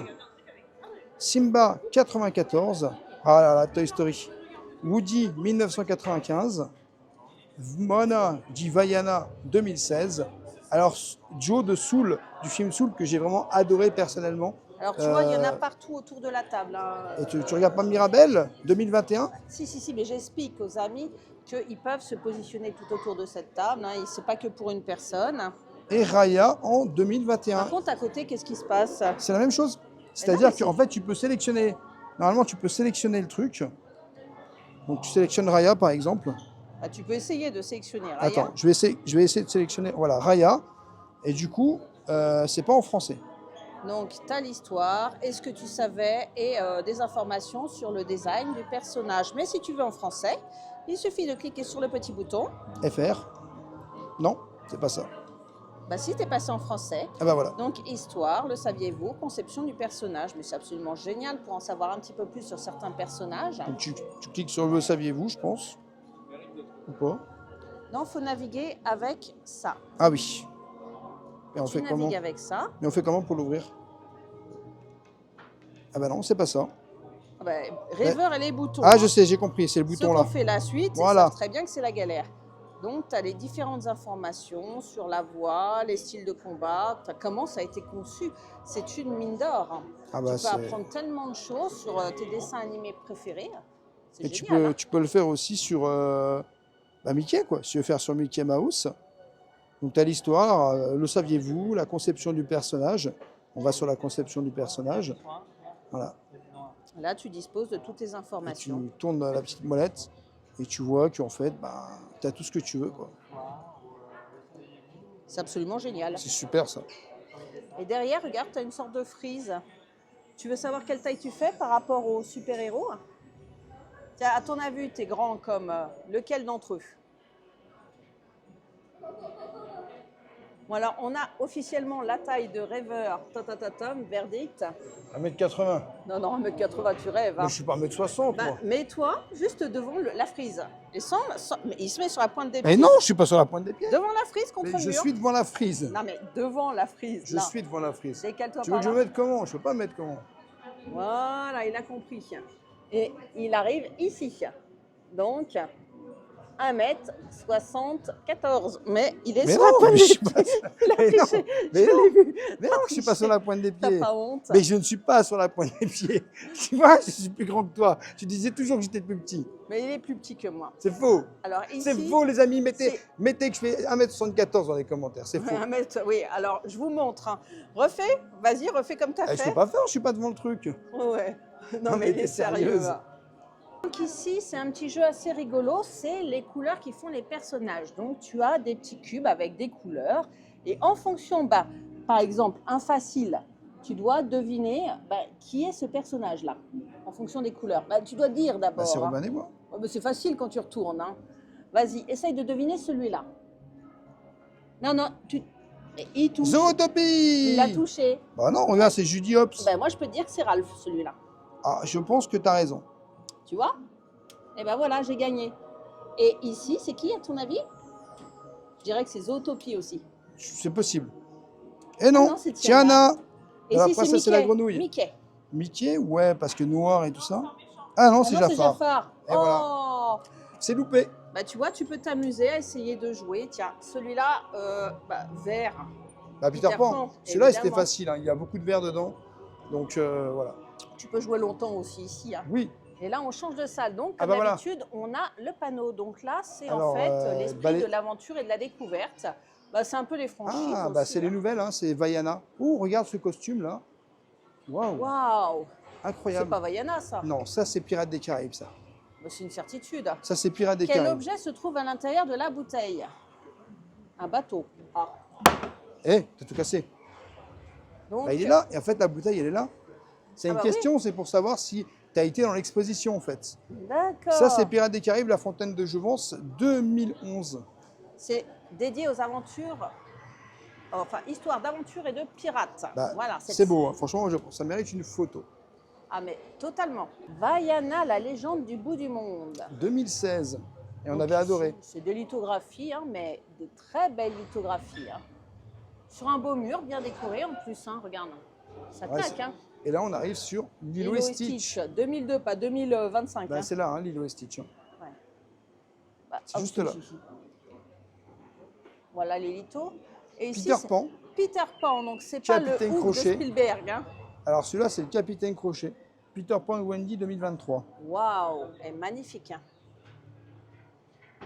Simba 94. Ah là là, Toy Story. Woody 1995. Mona dit Vaiana 2016. Alors, Joe de Soul, du film Soul, que j'ai vraiment adoré personnellement. Alors tu vois, il y en a partout autour de la table, hein. Et tu regardes pas Mirabelle 2021? Si, mais j'explique aux amis qu'ils peuvent se positionner tout autour de cette table, hein. C'est pas que pour une personne. Et Raya en 2021. Par contre, à côté, qu'est-ce qui se passe? C'est la même chose. mais C'est-à-dire c'est- qu'en fait, tu peux sélectionner. Normalement, tu peux sélectionner le truc. Donc, tu sélectionnes Raya, par exemple. Bah, tu peux essayer de sélectionner Raya. Attends, je vais essayer de sélectionner. Voilà, Raya. Et du coup, c'est pas en français. Donc, tu as l'histoire, et ce que tu savais, et des informations sur le design du personnage. Mais si tu veux en français, il suffit de cliquer sur le petit bouton. FR. Non, c'est pas ça. Bah, si tu es passé en français, Ah bah voilà. donc histoire, le saviez-vous, conception du personnage. Mais c'est absolument génial pour en savoir un petit peu plus sur certains personnages. Donc, tu cliques sur le saviez-vous, je pense. Ou pas? Non, il faut naviguer avec ça. Ah oui. Et on Tu fait navigues comment? avec ça. Mais on fait comment pour l'ouvrir? Ah bah non, c'est pas ça. Ah bah, Rêveur et les boutons. Ah, hein. je sais, j'ai compris, c'est le bouton Ceux là. qui ont fait la suite, Voilà. ils savent très bien que c'est la galère. Donc, tu as les différentes informations sur la voix, les styles de combat, comment ça a été conçu. C'est une mine d'or, hein. Ah Tu bah peux c'est. apprendre tellement de choses sur tes dessins animés préférés. C'est Et génial, hein. tu peux le faire aussi sur Mickey, quoi. Si tu veux faire sur Mickey Mouse. Donc tu as l'histoire, le saviez-vous, la conception du personnage. On va sur la conception du personnage. Voilà. Là, tu disposes de toutes tes Et informations. tu tournes la petite molette et tu vois qu'en fait, bah, tu as tout ce que tu veux, quoi. C'est absolument génial. C'est super ça. Et derrière, regarde, tu as une sorte de frise. Tu veux savoir quelle taille tu fais par rapport aux super-héros? Tiens, à ton avis, tu es grand comme lequel d'entre eux? Bon, alors, on a officiellement la taille de Rêveur, Tom, verdict. 1m80. Non, 1m80, tu rêves, hein. Mais je suis pas 1m60, Bah, moi. mets-toi juste devant la frise. Et mais il se met sur la pointe des Mais pieds. non, je suis pas sur la pointe des pieds. Devant la frise contre Mais le je mur. suis devant la frise. Non, mais devant la frise. Je là. suis devant la frise. Décale-toi Tu veux par que je là. me mette comment? Je peux pas me mettre comment? Voilà, il a compris. Et il arrive ici. Donc, 1m74. Mais il est Mais sur la non, pointe mais des je suis pieds. pas. Il a Mais non, triché. mais Je non. l'ai vu. Mais non, je suis pas sur la pointe des T'as pieds. pas honte. Mais je ne suis pas sur la pointe des pieds. Tu vois, je suis plus grand que toi. Tu disais toujours que j'étais plus petit. Mais il est plus petit que moi. C'est faux. Alors ici, C'est faux, les amis. c'est- Mettez que je fais 1m74 dans les commentaires. C'est faux. 1 mètre, oui, alors je vous montre, hein. Refais, vas-y, refais comme tu as Eh, je fait. peux pas faire, je suis pas devant le truc. Ouais. Non, Non, mais mais il est t'es sérieux. sérieuse. Donc ici, c'est un petit jeu assez rigolo, c'est les couleurs qui font les personnages. Donc tu as des petits cubes avec des couleurs et en fonction, par exemple, un facile, tu dois deviner qui est ce personnage-là en fonction des couleurs. Tu dois dire Bah, d'abord. c'est hein. Robin et moi. Oh, c'est facile quand tu retournes, hein. Vas-y, essaye de deviner celui-là. Non, il touche. Zootopie. Il a touché. Bah non, regarde, c'est Judy Hopps. Moi, je peux te dire que c'est Ralph, celui-là. Ah, je pense que tu as raison. Tu vois? Et ben voilà, j'ai gagné. Et ici, c'est qui, à ton avis? Je dirais que c'est Zootopie aussi. C'est possible. Et non, non, c'est Tiana. Et La si c'est princesse et Mickey? la grenouille. Mickey. Mickey, ouais, parce que noir et tout ça. Ah non, c'est Ah non, c'est Jafar. Jafar. Et Oh voilà. C'est loupé. Tu vois, tu peux t'amuser à essayer de jouer. Tiens, celui-là, vert. Bah, Peter Pan. Pan, Celui-là, c'était évidemment. facile. Hein. Il y a beaucoup de verre dedans. Donc voilà. Tu peux jouer longtemps aussi ici, hein. Oui. Et là, on change de salle. Donc, Ah comme bah voilà. d'habitude, on a le panneau. Donc là, c'est en Alors, fait l'esprit les- de l'aventure et de la découverte. Bah, c'est un peu les franchises Ah, bah aussi, c'est les hein. nouvelles, hein, c'est Vaiana. Oh, regarde ce costume-là. Waouh, Waouh! C'est incroyable. pas Vaiana, ça. Non, ça c'est Pirates des Caraïbes, ça. Bah, c'est une certitude. Ça c'est Pirates des Quel Caraïbes. objet se trouve à l'intérieur de la bouteille? Un bateau. Ah. Eh, t'as tout cassé. Donc, Bah, il est là, et en fait la bouteille elle est là. C'est Ah une bah oui. question, c'est pour savoir si tu as été dans l'exposition en fait. d'accord. Ça c'est Pirates des Caraïbes, la fontaine de Jouvence, 2011. C'est dédié aux aventures, enfin, histoire d'aventure et de pirates. Bah, Voilà, c'est beau, hein. Franchement, ça mérite une photo. Ah, mais totalement. Vaiana, la légende du bout du monde. 2016, et on Donc, avait adoré. C'est des lithographies, hein, mais des très belles lithographies, hein. Sur un beau mur, bien décoré en plus, hein, regarde. Ça Ouais, claque, hein. Et là on arrive sur Lilo et Stitch. 2002, pas 2025. Bah, hein. c'est là, hein, Lilo et Stitch. Hein. Ouais. Bah, C'est hop, juste là. Voilà les lithos. Et ici, Peter c'est Pan. Peter Pan, donc c'est pas le Capitaine ouf Crochet. de Spielberg. Hein. Alors celui-là c'est le Capitaine Crochet. Peter Pan et Wendy 2023. Waouh, elle est magnifique. Hein.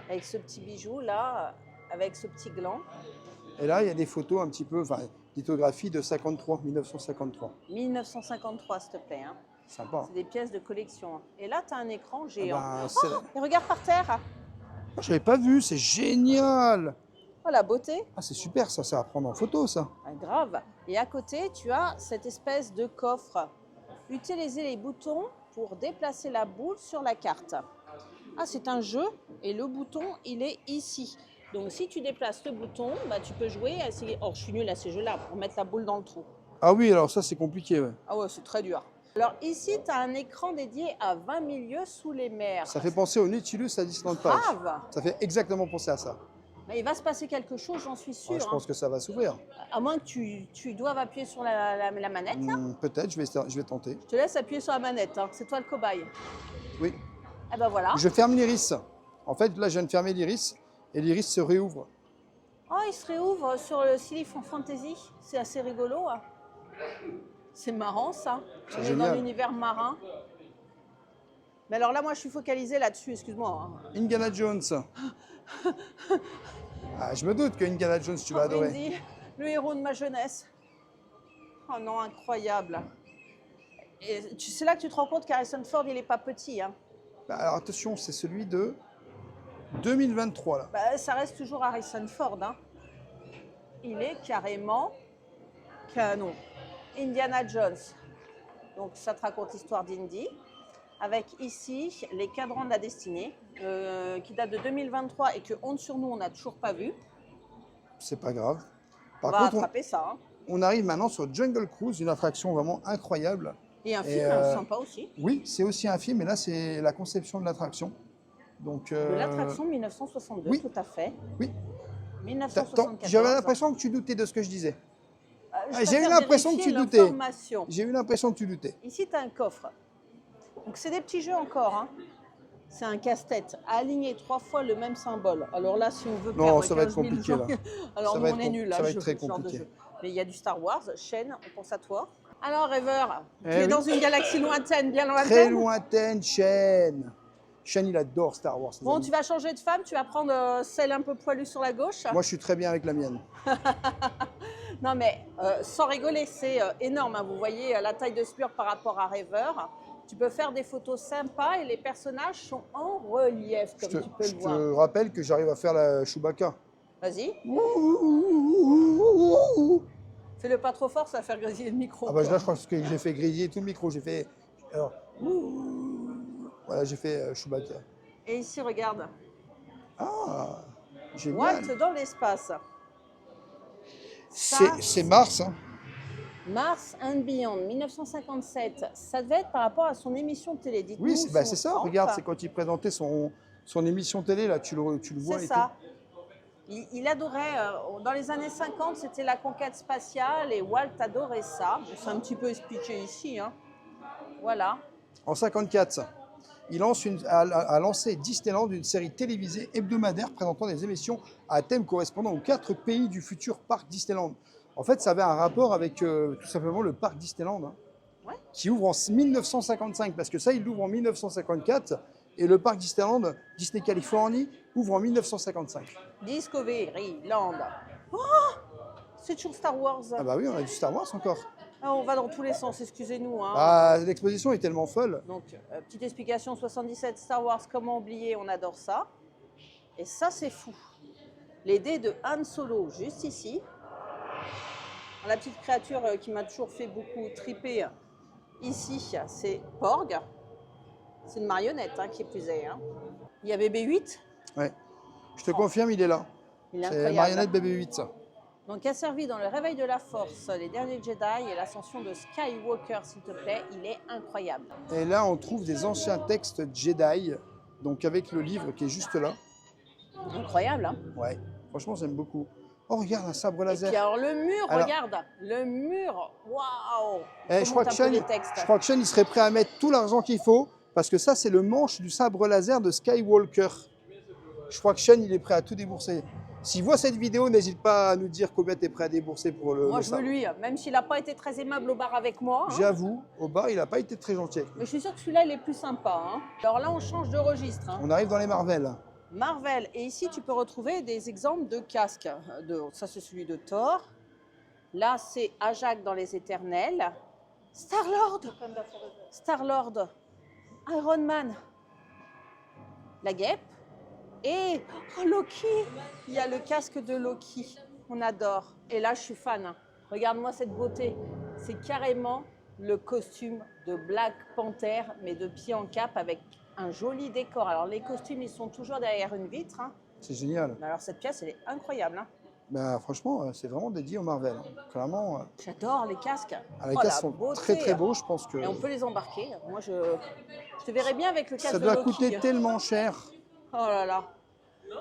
Avec ce petit bijou là, avec ce petit gland. Et là il y a des photos un petit peu, enfin, lithographie de 1953. 1953, s'il te plaît. Hein. Sympa. C'est des pièces de collection. Hein. Et là, tu as un écran géant. Ben, Et regarde par terre. Je l'avais pas vu, c'est génial. Oh, la beauté. Ah, c'est super, ça à prendre en photo, ça. Ah, grave. Et à côté, tu as cette espèce de coffre. Utilisez les boutons pour déplacer la boule sur la carte. Ah, c'est un jeu et le bouton, il est ici. Donc, si tu déplaces le bouton, bah, tu peux jouer à essayer. Oh, je suis nulle à ces jeux-là pour mettre la boule dans le trou. Ah oui, alors ça, c'est compliqué, ouais. Ah ouais, c'est très dur. Alors ici, tu as un écran dédié à 20 milieux sous les mers. Ça fait penser au Nautilus à Disneyland Paris. Grave. Ça fait exactement penser à ça. Mais il va se passer quelque chose, j'en suis sûre. Ah, je pense que ça va s'ouvrir. À moins que tu doives appuyer sur la manette. Là. Peut-être, je vais tenter. Je te laisse appuyer sur la manette. Hein. C'est toi le cobaye. Oui. Eh ben voilà. Je ferme l'iris. En fait, là, je viens de fermer l'iris et l'iris se réouvre. Oh, il se réouvre sur le Silicon Fantasy. C'est assez rigolo. Hein. C'est marrant ça. C'est On est génial. dans l'univers marin. Mais alors là, moi, je suis focalisée là-dessus, excuse-moi. Hein. Indiana Jones. Ah, je me doute que Indiana Jones, tu vas adorer. Indy, le héros de ma jeunesse. Oh non, incroyable. Et c'est là que tu te rends compte qu'Harrison Ford, il n'est pas petit. Hein. Bah, alors attention, c'est celui de 2023, là. Bah, ça reste toujours Harrison Ford. Hein. Il est carrément canon. Indiana Jones. Donc ça te raconte l'histoire d'Indy. Avec ici les cadrans de la destinée qui datent de 2023 et que honte sur nous, on n'a toujours pas vu. C'est pas grave. On Par va contre, attraper ça. Hein. on arrive maintenant sur Jungle Cruise, une attraction vraiment incroyable. Et un Et, film sympa aussi. Oui, c'est aussi un film, et là, c'est la conception de l'attraction. Donc, De l'attraction 1962, oui. tout à fait. Oui. 1974. J'avais l'impression que tu doutais de ce que je disais. Je J'ai eu préfère l'impression que vérifier tu doutais. l'information. J'ai eu l'impression que tu doutais. Ici, tu as un coffre. Donc, c'est des petits jeux encore. Hein. C'est un casse-tête. Aligner 3 fois le même symbole. Alors là, si on veut Non, perdre ça va être 15 000 compliqué, gens, là. alors Ça nous, va on être est nuls. ça va être très compliqué. Mais il y a du Star Wars, chaîne, on pense à toi. Alors, Rêveur, tu Eh es oui. dans une galaxie lointaine, bien lointaine. Très lointaine, Shane. Shane, il adore Star Wars. ses Bon, amis. tu vas changer de femme, tu vas prendre celle un peu poilue sur la gauche. Moi, je suis très bien avec la mienne. Non, mais sans rigoler, c'est énorme. Hein. Vous voyez la taille de Spur par rapport à Rêveur. Tu peux faire des photos sympas et les personnages sont en relief, Je comme tu peux je le voir. te rappelle que j'arrive à faire la Chewbacca. Vas-y, fais-le pas trop fort, ça va faire grésiller le micro. Ah bah quoi. là, je pense que j'ai fait griller tout le micro. J'ai fait... Alors... Voilà, j'ai fait Chewbacca. Et ici, regarde, Ah, génial. Walt dans l'espace. Ça, C'est Mars, hein. Mars and Beyond, 1957. Ça devait être par rapport à son émission de télé. Dites-nous Oui, si c'est on ça. se trompe. Regarde, c'est quand il présentait son émission télé, là, tu le vois. C'est et ça. Il adorait, dans les années 50, c'était la conquête spatiale et Walt adorait ça. C'est un petit peu expliqué ici. Hein. Voilà. tout. En 54, il a lancé Disneyland, une série télévisée hebdomadaire présentant des émissions à thème correspondant aux 4 pays du futur parc Disneyland. En fait, ça avait un rapport avec tout simplement le parc Disneyland. Hein. Ouais. qui ouvre en 1955, parce que ça, il l'ouvre en 1954, et le parc Disneyland, Disney Californie, ouvre en 1955. Discoveryland. Oh, c'est toujours Star Wars. Ah bah oui, on a du Star Wars encore. Ah, on va dans tous les sens, excusez-nous. Hein. Ah, l'exposition est tellement folle. Donc, petite explication, 77 Star Wars, comment oublier, on adore ça. Et ça, c'est fou. Les dés de Han Solo, juste ici. La petite créature qui m'a toujours fait beaucoup triper, ici, c'est Porg. C'est une marionnette hein, qui est plus est. Hein. Il y a BB-8. Ouais. Je te confirme, il est là. Il est C'est incroyable. marionnette BB-8, ça. Donc, a servi dans le réveil de la Force, les derniers Jedi et l'ascension de Skywalker, s'il te plaît. Il est incroyable. Et là, on trouve des anciens textes Jedi, donc avec le livre qui est juste là. Incroyable, hein. Ouais, franchement, j'aime beaucoup. Oh, regarde, un sabre Et laser. puis alors le mur, Alors- regarde, le mur, waouh. Je crois que Sean, il serait prêt à mettre tout l'argent qu'il faut, parce que ça, c'est le manche du sabre laser de Skywalker. Je crois que Sean, il est prêt à tout débourser. S'il voit cette vidéo, n'hésite pas à nous dire combien tu es prêt à débourser pour le Moi, le je veux sabre. lui, même s'il n'a pas été très aimable au bar avec moi. Hein. J'avoue, au bar, il n'a pas été très gentil avec nous. Mais je suis sûre que celui-là, il est plus sympa. Hein. Alors là, on change de registre. Hein. On arrive dans les Marvel. Marvel. Et ici, tu peux retrouver des exemples de casques. Ça, c'est celui de Thor. Là, c'est Ajak dans Les Éternels. Star-Lord. Star-Lord. Iron Man. La guêpe. Et oh, Loki. Il y a le casque de Loki. On adore. Et là, je suis fan. Regarde-moi cette beauté. C'est carrément le costume de Black Panther, mais de pied en cap avec un joli décor. Alors, les costumes, ils sont toujours derrière une vitre. Hein. C'est génial. Mais alors, cette pièce, elle est incroyable. Hein. Ben, franchement, c'est vraiment dédié au Marvel. Clairement, J'adore les casques. les Oh, casques la sont beauté. très très beaux. Je pense que Et on peut les embarquer. Moi, je te verrais bien avec le casque ça de doit Loki. coûter tellement cher. Oh là là.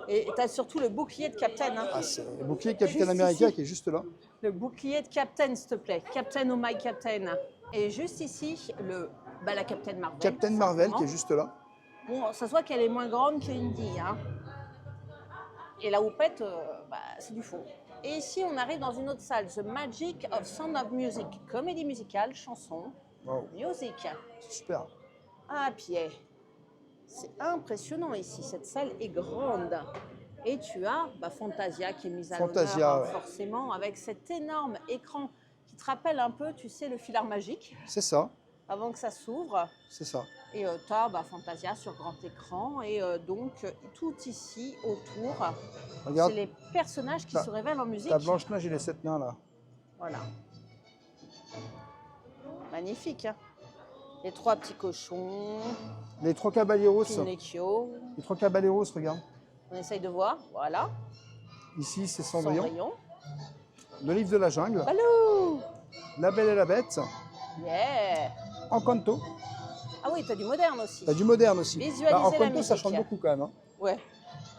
Et tu as surtout le bouclier de Captain. Hein. Ah, c'est le bouclier Captain Juste America ici. qui est juste là. Le bouclier de Captain, s'il te plaît. Captain, oh my Captain. Et juste ici, la Captain Marvel. Captain tout Marvel simplement. qui est juste là. Bon, ça se voit qu'elle est moins grande que Indy. Hein. Et la houppette, c'est du faux. Et ici, on arrive dans une autre salle, The Magic of Sound of Music. Comédie musicale, chanson, Wow, music. c'est super. Ah, pied. C'est impressionnant ici. Cette salle est grande. Et tu as Fantasia qui est mise à Fantasia, l'honneur, ouais. forcément, avec cet énorme écran qui te rappelle un peu, tu sais, le filard magique, C'est ça, avant que ça s'ouvre. c'est ça. Et tu as Fantasia sur grand écran. Et donc, tout ici, autour, Regarde, c'est les personnages qui T'as- se révèlent en musique. ta Blanche-Neige et les 7 nains là. Voilà. Magnifique. Hein. Les trois petits cochons, Les trois caballeros. Pinocchio. Les trois caballeros, regarde. On essaye de voir. Voilà. Ici, c'est Cendrillon. Cendrillon. Le livre de la jungle. Balou. La Belle et la Bête. Yeah. Encanto. Ah oui, tu as du moderne aussi. T'as du moderne aussi. Visualiser la Encanto, ça musique. chante beaucoup quand même. Hein. Ouais.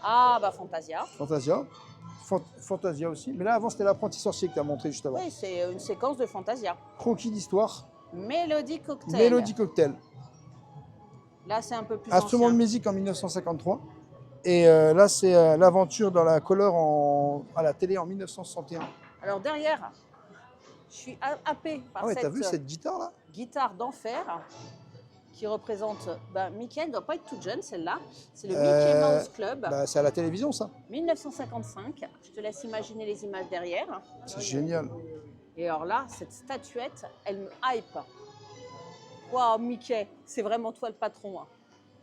Ah, Fantasia. Fantasia. Fantasia aussi. Mais là, avant, c'était l'apprenti sorcier que tu as montré juste avant. Oui, c'est une séquence de Fantasia. Croquis d'histoire. Mélodie cocktail. Mélodie cocktail. Là, c'est un peu plus Instrument de ancien. musique en 1953. Et là, c'est l'aventure dans la couleur à la télé en 1961. Alors derrière, je suis happée par Ah ouais, t'as cette vu cette guitare là? guitare d'enfer qui représente Mickey. Elle ne doit pas être toute jeune, celle-là. C'est le Euh, Mickey Mouse Club, Bah, c'est à la télévision ça. 1955. Je te laisse imaginer les images derrière. C'est génial. Et alors là, cette statuette, elle me hype. Waouh, Mickey, c'est vraiment toi le patron. Hein.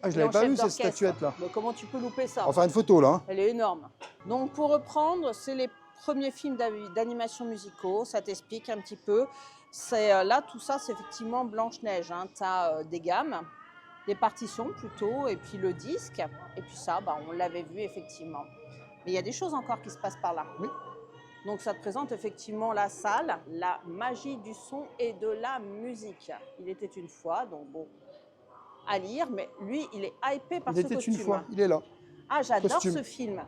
Ah, je Il est l'avais en pas chef vu cette d'orchestre. statuette là. Mais comment tu peux louper ça? On va faire une photo là. Hein. Elle est énorme. Donc pour reprendre, c'est les premiers films d'animation musicaux. Ça t'explique un petit peu. Là, tout ça, c'est effectivement Blanche-Neige. Hein. Tu as des gammes, des partitions plutôt, et puis le disque. Et puis ça, on l'avait vu effectivement. Mais il y a des choses encore qui se passent par là. Oui. Donc ça te présente effectivement la salle, la magie du son et de la musique. Il était une fois, donc bon, à lire, mais lui, il est hypé par Il ce était costume. une fois, il est là. Ah, j'adore Costume. ce film.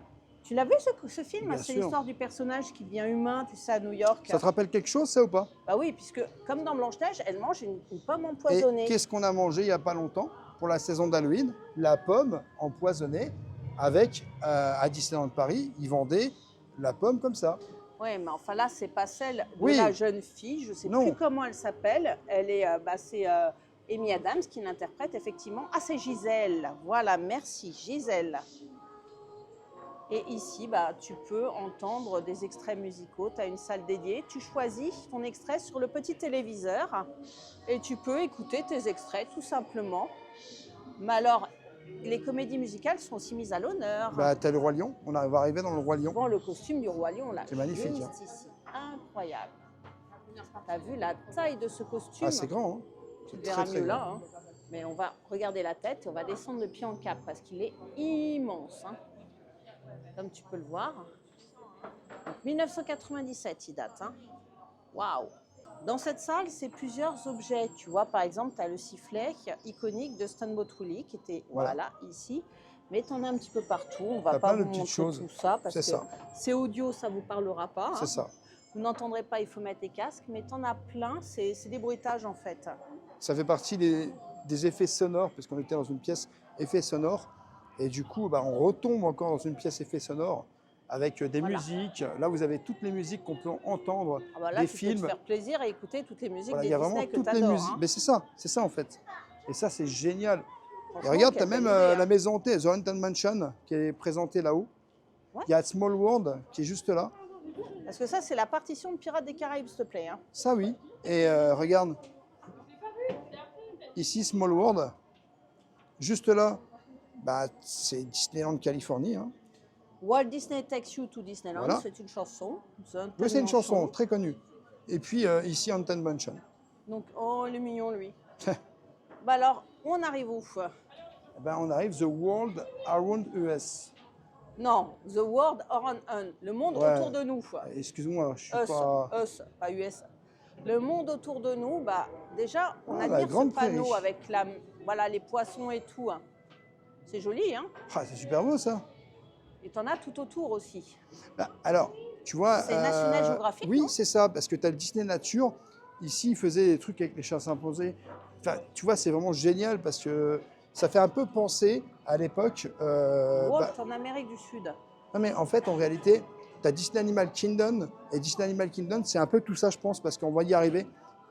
Tu l'as vu ce film? Bien C'est sûr. l'histoire du personnage qui devient humain, tu sais, à New York. Ça te rappelle quelque chose ça ou pas? Bah oui, puisque comme dans Blanche-Neige, elle mange une pomme Et empoisonnée. qu'est-ce qu'on a mangé il n'y a pas longtemps pour la saison d'Halloween? La pomme empoisonnée avec, à Disneyland Paris, ils vendaient la pomme comme ça. Oui, mais enfin là, c'est pas celle de Oui. la jeune fille. Je ne sais Non. plus comment elle s'appelle. Elle est, c'est Amy Adams qui l'interprète effectivement. Ah, c'est Gisèle. Voilà, merci Gisèle. Et ici, tu peux entendre des extraits musicaux. Tu as une salle dédiée. Tu choisis ton extrait sur le petit téléviseur et tu peux écouter tes extraits tout simplement. Mais alors, les comédies musicales sont aussi mises à l'honneur. Bah, tu as le Roi Lion, on va arriver dans le Roi Lion. Bon, le costume du Roi Lion, là, C'est magnifique, juste hein. ici. Incroyable. Tu as vu la taille de ce costume? Ah, c'est grand, hein. Tu C'est verras très, très mieux grand. là. Hein. Mais on va regarder la tête et on va descendre le pied en cap parce qu'il est immense. Hein. Comme tu peux le voir. Donc, 1997, il date. Hein. Waouh! Dans cette salle, c'est plusieurs objets. Tu vois, par exemple, tu as le sifflet iconique de Steamboat Willie qui était voilà ici. Mais tu en as un petit peu partout. On ne va T'as pas plein de vous petites montrer choses. tout ça parce que C'est ça. c'est audio, ça ne vous parlera pas. C'est ça. Vous n'entendrez pas, il faut mettre les casques. Mais tu en as plein. C'est des bruitages en fait. Ça fait partie des effets sonores, parce qu'on était dans une pièce effets sonores. Et du coup, on retombe encore dans une pièce effets sonores avec des musiques. Là, vous avez toutes les musiques qu'on peut entendre, Ah bah là, des tu films. peux te faire plaisir et écouter toutes les musiques Voilà, des il y a Disney vraiment que toutes tu les adores. musiques. Hein. Mais c'est ça en fait. Et ça, c'est génial. Et Franchement, regarde, tu quelle as même belle idée, la hein. maison hantée, The Haunted Mansion, qui est présentée là-haut. Ouais. Il y a Small World, qui est juste là. Parce que ça, c'est la partition de Pirates des Caraïbes, s'il te plaît. Hein. Ça, oui. Et regarde, ici, Small World. Juste là, c'est Disneyland Californie. Hein. Walt Disney Takes You to Disneyland, Voilà. c'est une chanson. Oui, c'est une chanson très connue. Et puis ici, Haunted Mansion. Donc, oh, il est mignon, lui. Alors, on arrive où? On arrive The World Around Us. Non, The World Around Us, le monde autour de nous. Excuse-moi, je suis Us, pas... Us, pas US. Le monde autour de nous, déjà, on la admire ce grande panneau prairie. avec les poissons et tout. Hein. C'est joli, hein? Ah, c'est super beau, ça. Et t'en as tout autour aussi. Alors, tu vois... C'est National Geographic, oui, non? c'est ça, parce que tu as le Disney Nature. Ici, ils faisaient des trucs avec les chats imposés. Enfin, tu vois, c'est vraiment génial parce que ça fait un peu penser à l'époque... Walt en Amérique du Sud. Non, mais en fait, en réalité, tu as Disney Animal Kingdom. Et Disney Animal Kingdom, c'est un peu tout ça, je pense, parce qu'on va y arriver.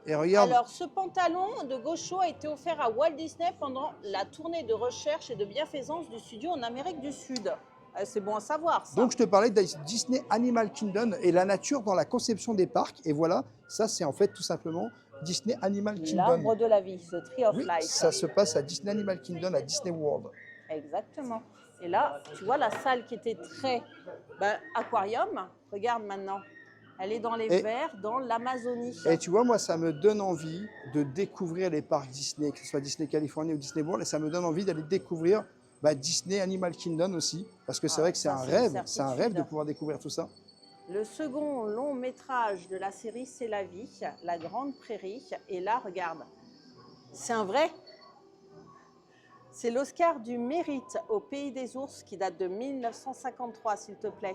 Et regarde... Alors, ce pantalon de gaucho a été offert à Walt Disney pendant la tournée de recherche et de bienfaisance du studio en Amérique du Sud. C'est bon à savoir, ça. Donc, je te parlais de Disney Animal Kingdom et la nature dans la conception des parcs. Et voilà, ça, c'est en fait tout simplement Disney Animal Kingdom. L'arbre de la vie, The Tree of Oui, Life. ça se passe à Disney Animal Kingdom, à Disney World. Exactement. Et là, tu vois la salle qui était très aquarium. Regarde maintenant. Elle est dans les verts, dans l'Amazonie. Et tu vois, moi, ça me donne envie de découvrir les parcs Disney, que ce soit Disney Californie ou Disney World. Et ça me donne envie d'aller découvrir Disney Animal Kingdom aussi. Parce que c'est vrai que c'est un rêve. C'est un rêve de pouvoir découvrir tout ça. Le second long métrage de la série C'est la vie, La Grande Prairie. Et là, regarde, c'est un vrai. C'est l'Oscar du mérite au Pays des ours qui date de 1953, s'il te plaît.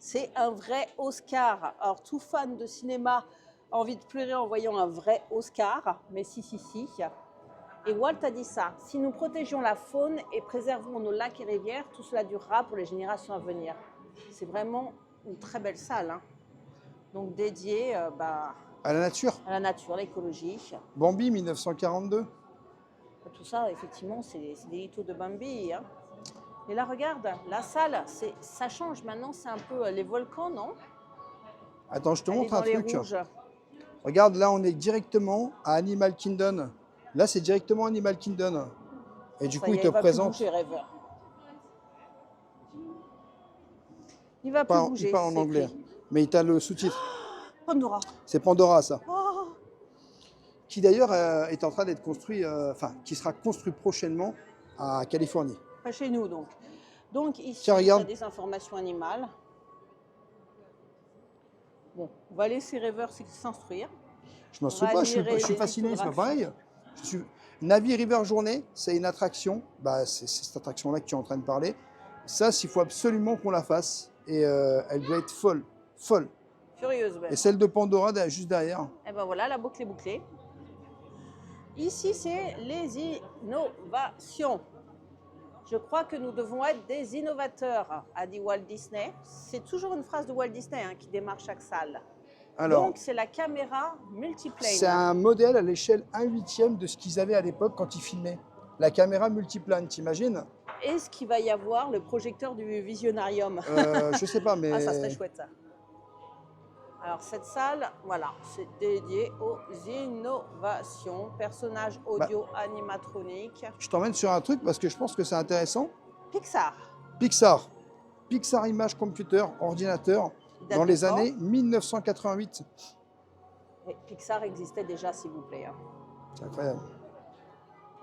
C'est un vrai Oscar. Alors, tout fan de cinéma a envie de pleurer en voyant un vrai Oscar, mais si. Et Walt a dit ça, si nous protégeons la faune et préservons nos lacs et rivières, tout cela durera pour les générations à venir. C'est vraiment une très belle salle, hein. Donc dédiée À la nature. à la nature, l'écologie. Bambi, 1942. Tout ça, effectivement, c'est des litos de Bambi. Hein. Et là, regarde, la salle, ça change. Maintenant, c'est un peu les volcans, non? Attends, je te Elle est montre un dans les truc. rouges. Regarde, là, on est directement à Animal Kingdom. Là, c'est directement Animal Kingdom. Et du Ça coup, y il est, te va présente... plus bouger, rêveur. Il va Il plus parle, bouger. il parle en c'est anglais. écrit. Mais il t'a le sous-titre. Pandora. C'est Pandora, ça. Oh, Qui d'ailleurs est en train d'être construit, qui sera construit prochainement à Californie. pas chez nous, donc. Donc, ici, Tiens, il y a regarde. des informations animales. Bon, on va laisser rêveur s'instruire. Je m'en On souviens va pas, admirer je suis les fasciné, c'est pas photographies. pareil. Navi River Journée, c'est une attraction. C'est cette attraction-là que tu es en train de parler. Ça, il faut absolument qu'on la fasse. Et elle doit être folle. Furieuse, belle. Et celle de Pandora, juste derrière. Et ben voilà, la boucle est bouclée. Ici, c'est les innovations. Je crois que nous devons être des innovateurs, a dit Walt Disney. C'est toujours une phrase de Walt Disney hein, qui démarre chaque salle. Alors, Donc, c'est la caméra multiplane. c'est un modèle à l'échelle 1/8 de ce qu'ils avaient à l'époque quand ils filmaient. La caméra multiplane, t'imagines? Est-ce qu'il va y avoir le projecteur du Visionarium? Je sais pas, mais... Ah, ça serait chouette, ça. Alors, cette salle, voilà, c'est dédié aux innovations, personnages audio animatroniques. Je t'emmène sur un truc parce que je pense que c'est intéressant. Pixar. Pixar. Pixar Image Computer, ordinateur, Date dans de les quand? années 1988. Oui, Pixar existait déjà, s'il vous plaît. Hein. C'est incroyable.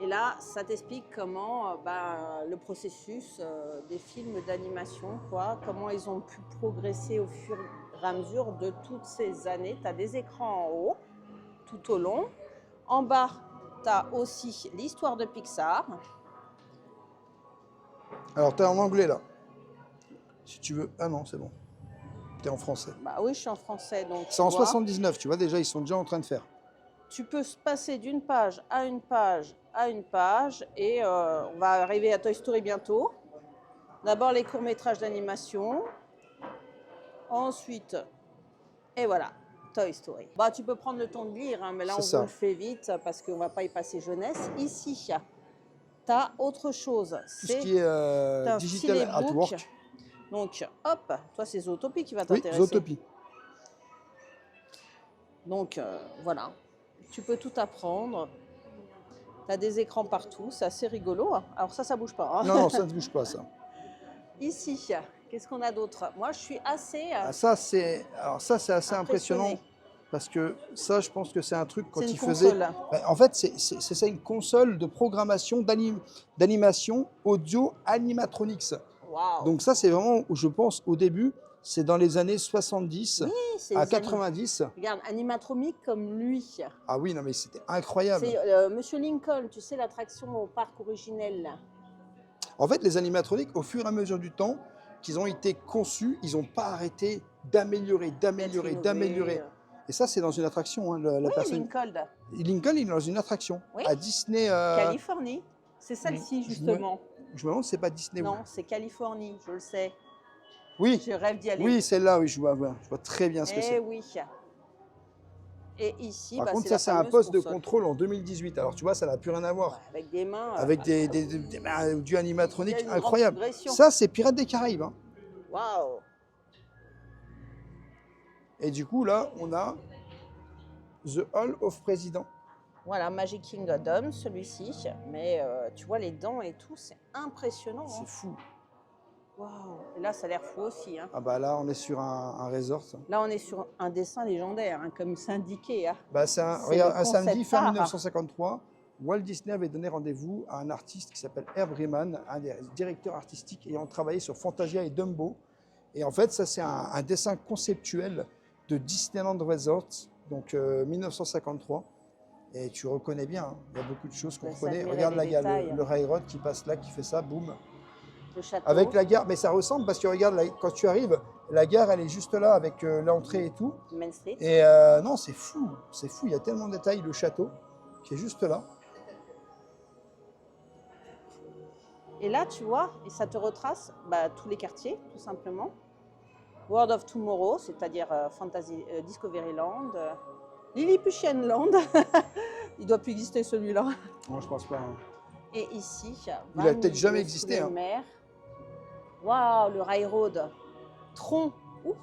Et là, ça t'explique comment le processus des films d'animation, quoi, comment ils ont pu progresser au fur et à mesure de toutes ces années. Tu as des écrans en haut, tout au long. En bas, tu as aussi l'histoire de Pixar. Alors, tu es en anglais, là. Si tu veux... Ah non, c'est bon. Tu es en français. Bah oui, je suis en français. Donc C'est en tu vois, 79, tu vois, déjà, ils sont déjà en train de faire. tu peux se passer d'une page à une page à une page. Et on va arriver à Toy Story bientôt. D'abord les courts-métrages d'animation. Ensuite, et voilà, Toy Story. Bah, tu peux prendre le temps de lire, hein, mais là, on C'est ça. vous le fait vite parce qu'on ne va pas y passer jeunesse. Ici, tu as autre chose. Tout ce C'est qui est un digital stylet book. artwork. Donc, hop, toi, c'est Zootopie qui va Oui, t'intéresser. Zootopie. Donc, voilà, tu peux tout apprendre. Tu as des écrans partout, c'est assez rigolo. Alors ça bouge pas. Hein. Non, non, ça ne bouge pas, ça. Ici, qu'est-ce qu'on a d'autre? Moi, je suis assez Ah, ça, c'est assez impressionnée. impressionnant. Parce que ça, je pense que c'est un truc quand C'est une ils faisaient... console. En fait, c'est ça, une console de programmation d'animation audio animatronics. Waouh. Donc ça, c'est vraiment, je pense, au début, c'est dans les années 70 Oui, c'est à les 90. Regarde, animatromique comme lui. Ah oui, non, mais c'était incroyable. C'est Monsieur Lincoln, tu sais, l'attraction au parc originel. Là. En fait, les animatroniques, au fur et à mesure du temps qu'ils ont été conçus, ils n'ont pas arrêté d'améliorer. D'être innové. Et ça, c'est dans une attraction. Hein, la Oui, personne... Lincoln. Lincoln, il est dans une attraction. Oui. À Disney. Californie. C'est celle-ci, je me- justement. Je me demande si c'est pas Disney. Non, c'est Californie, je le sais. Oui, Je rêve d'y aller. oui, celle-là, oui, je vois très bien ce que Eh c'est. oui. Et ici, Par bah, contre, c'est ça, la c'est un fameuse poste de console. contrôle en 2018. Alors, tu vois, ça n'a plus rien à voir. Ouais, avec des mains. Avec du animatronique Il y a une grande incroyable. progression. Ça, c'est Pirates des Caraïbes. Hein. Waouh. Et du coup, là, on a The Hall of President. Voilà, Magic Kingdom, celui-ci. Mais tu vois les dents et tout, c'est impressionnant. C'est Hein. fou. Waouh. Et là, ça a l'air fou aussi. Hein. Ah bah là, on est sur un resort. Là, on est sur un dessin légendaire, hein, comme c'est indiqué. Hein. Bah, c'est C'est le un samedi, concept fin art. 1953, Walt Disney avait donné rendez-vous à un artiste qui s'appelle Herb Rehman, un des directeurs artistiques ayant travaillé sur Fantasia et Dumbo. Et en fait, ça, c'est un dessin conceptuel de Disneyland Resort, donc 1953. Et tu reconnais bien, hein, il y a beaucoup de choses qu'on Laisse reconnaît. admirer Regarde les là, il y a détails. le railroad qui passe là, qui fait ça, boum. Le château. Avec la gare, mais ça ressemble parce que regarde, quand tu arrives, la gare, elle est juste là avec l'entrée et tout. Main Street. Et non, c'est fou, il y a tellement de détails, le château qui est juste là. Et là, tu vois, et ça te retrace tous les quartiers, tout simplement. World of Tomorrow, c'est-à-dire Discoveryland, Lilliputian Land. Il ne doit plus exister celui-là. Non, je pense pas. Hein. Et ici, Il a peut-être jamais existé. Hein. Waouh, le railroad. Tron. Ouh.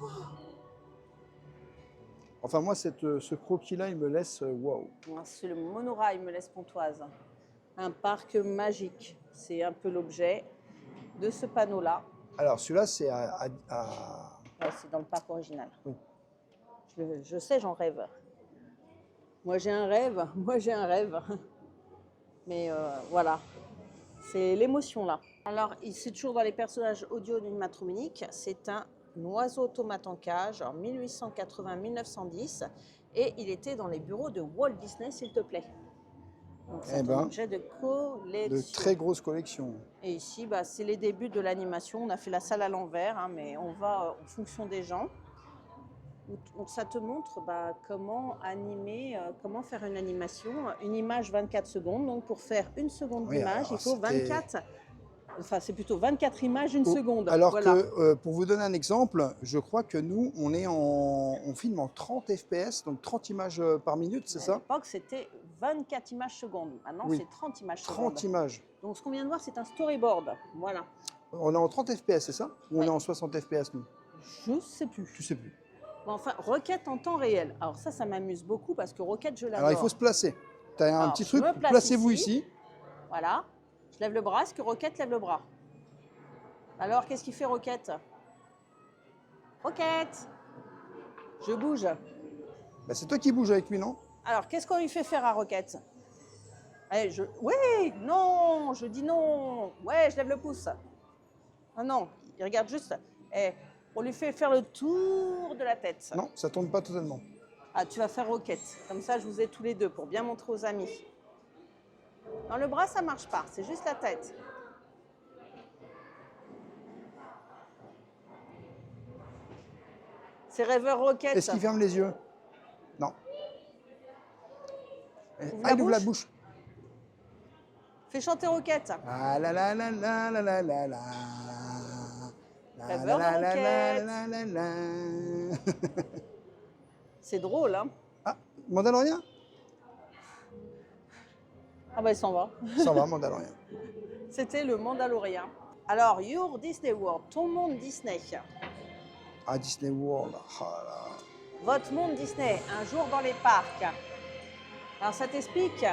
Enfin, moi, ce croquis-là, il me laisse waouh. C'est le monorail me laisse pontoise. Un parc magique. C'est un peu l'objet de ce panneau-là. Alors, celui-là, c'est Ouais, c'est dans le parc original. Oui. Je sais, j'en rêve. Moi, j'ai un rêve. Mais voilà, c'est l'émotion là. Alors, c'est toujours dans les personnages audio animatroniques. C'est un oiseau automate en cage en 1880-1910. Et il était dans les bureaux de Walt Disney, s'il te plaît. Donc, c'est un objet de collection. De très grosses collections. Et ici, c'est les débuts de l'animation. On a fait la salle à l'envers, hein, mais on va en fonction des gens. Ça te montre comment animer, comment faire une animation. Une image 24 secondes. Donc, pour faire une seconde Oui, d'image, alors, il faut 24 Enfin, c'est plutôt 24 images une seconde. Alors Voilà. que, pour vous donner un exemple, je crois que nous, on filme en 30 fps, donc 30 images par minute, c'est À ça? l'époque, c'était 24 images secondes. Maintenant, Oui. c'est 30 images 30 secondes. images. Donc, ce qu'on vient de voir, c'est un storyboard. Voilà. On est en 30 fps, c'est ça? Ou on Ouais. est en 60 fps, nous? Je sais plus. Je sais plus. Bon, enfin, requête en temps réel. Alors ça m'amuse beaucoup parce que requête, je l'adore. Alors, il faut se placer. Tu as un Alors, petit je truc, me place placez-vous ici. ici. Voilà. Je lève le bras. Est-ce que requête lève le bras? Alors, qu'est-ce qu'il fait requête? Requête. Je bouge. Bah, c'est toi qui bouges avec lui, non? Alors, qu'est-ce qu'on lui fait faire à requête? Allez, Oui, non, je dis non. Ouais, je lève le pouce. Ah non, il regarde juste. Eh, on lui fait faire le tour de la tête. Non, ça tourne pas totalement. Ah, tu vas faire roquette. Comme ça, je vous ai tous les deux pour bien montrer aux amis. Dans le bras, ça marche pas. C'est juste la tête. C'est rêveur roquette. Est-ce qu'il ferme les yeux? Non. Ouvre Ah, la il ouvre la bouche. bouche. Fais chanter roquette. Ah la la la la la la la la. La Rêveur la de la la roquette. la la la. C'est drôle, hein? Ah, Mandalorian? Ah bah, il s'en va. Ça va, Mandalorian. C'était le Mandalorian. Alors, Your Disney World, ton monde Disney. Ah, Disney World. Ah là. Votre monde Disney, un jour dans les parcs. Alors, ça t'explique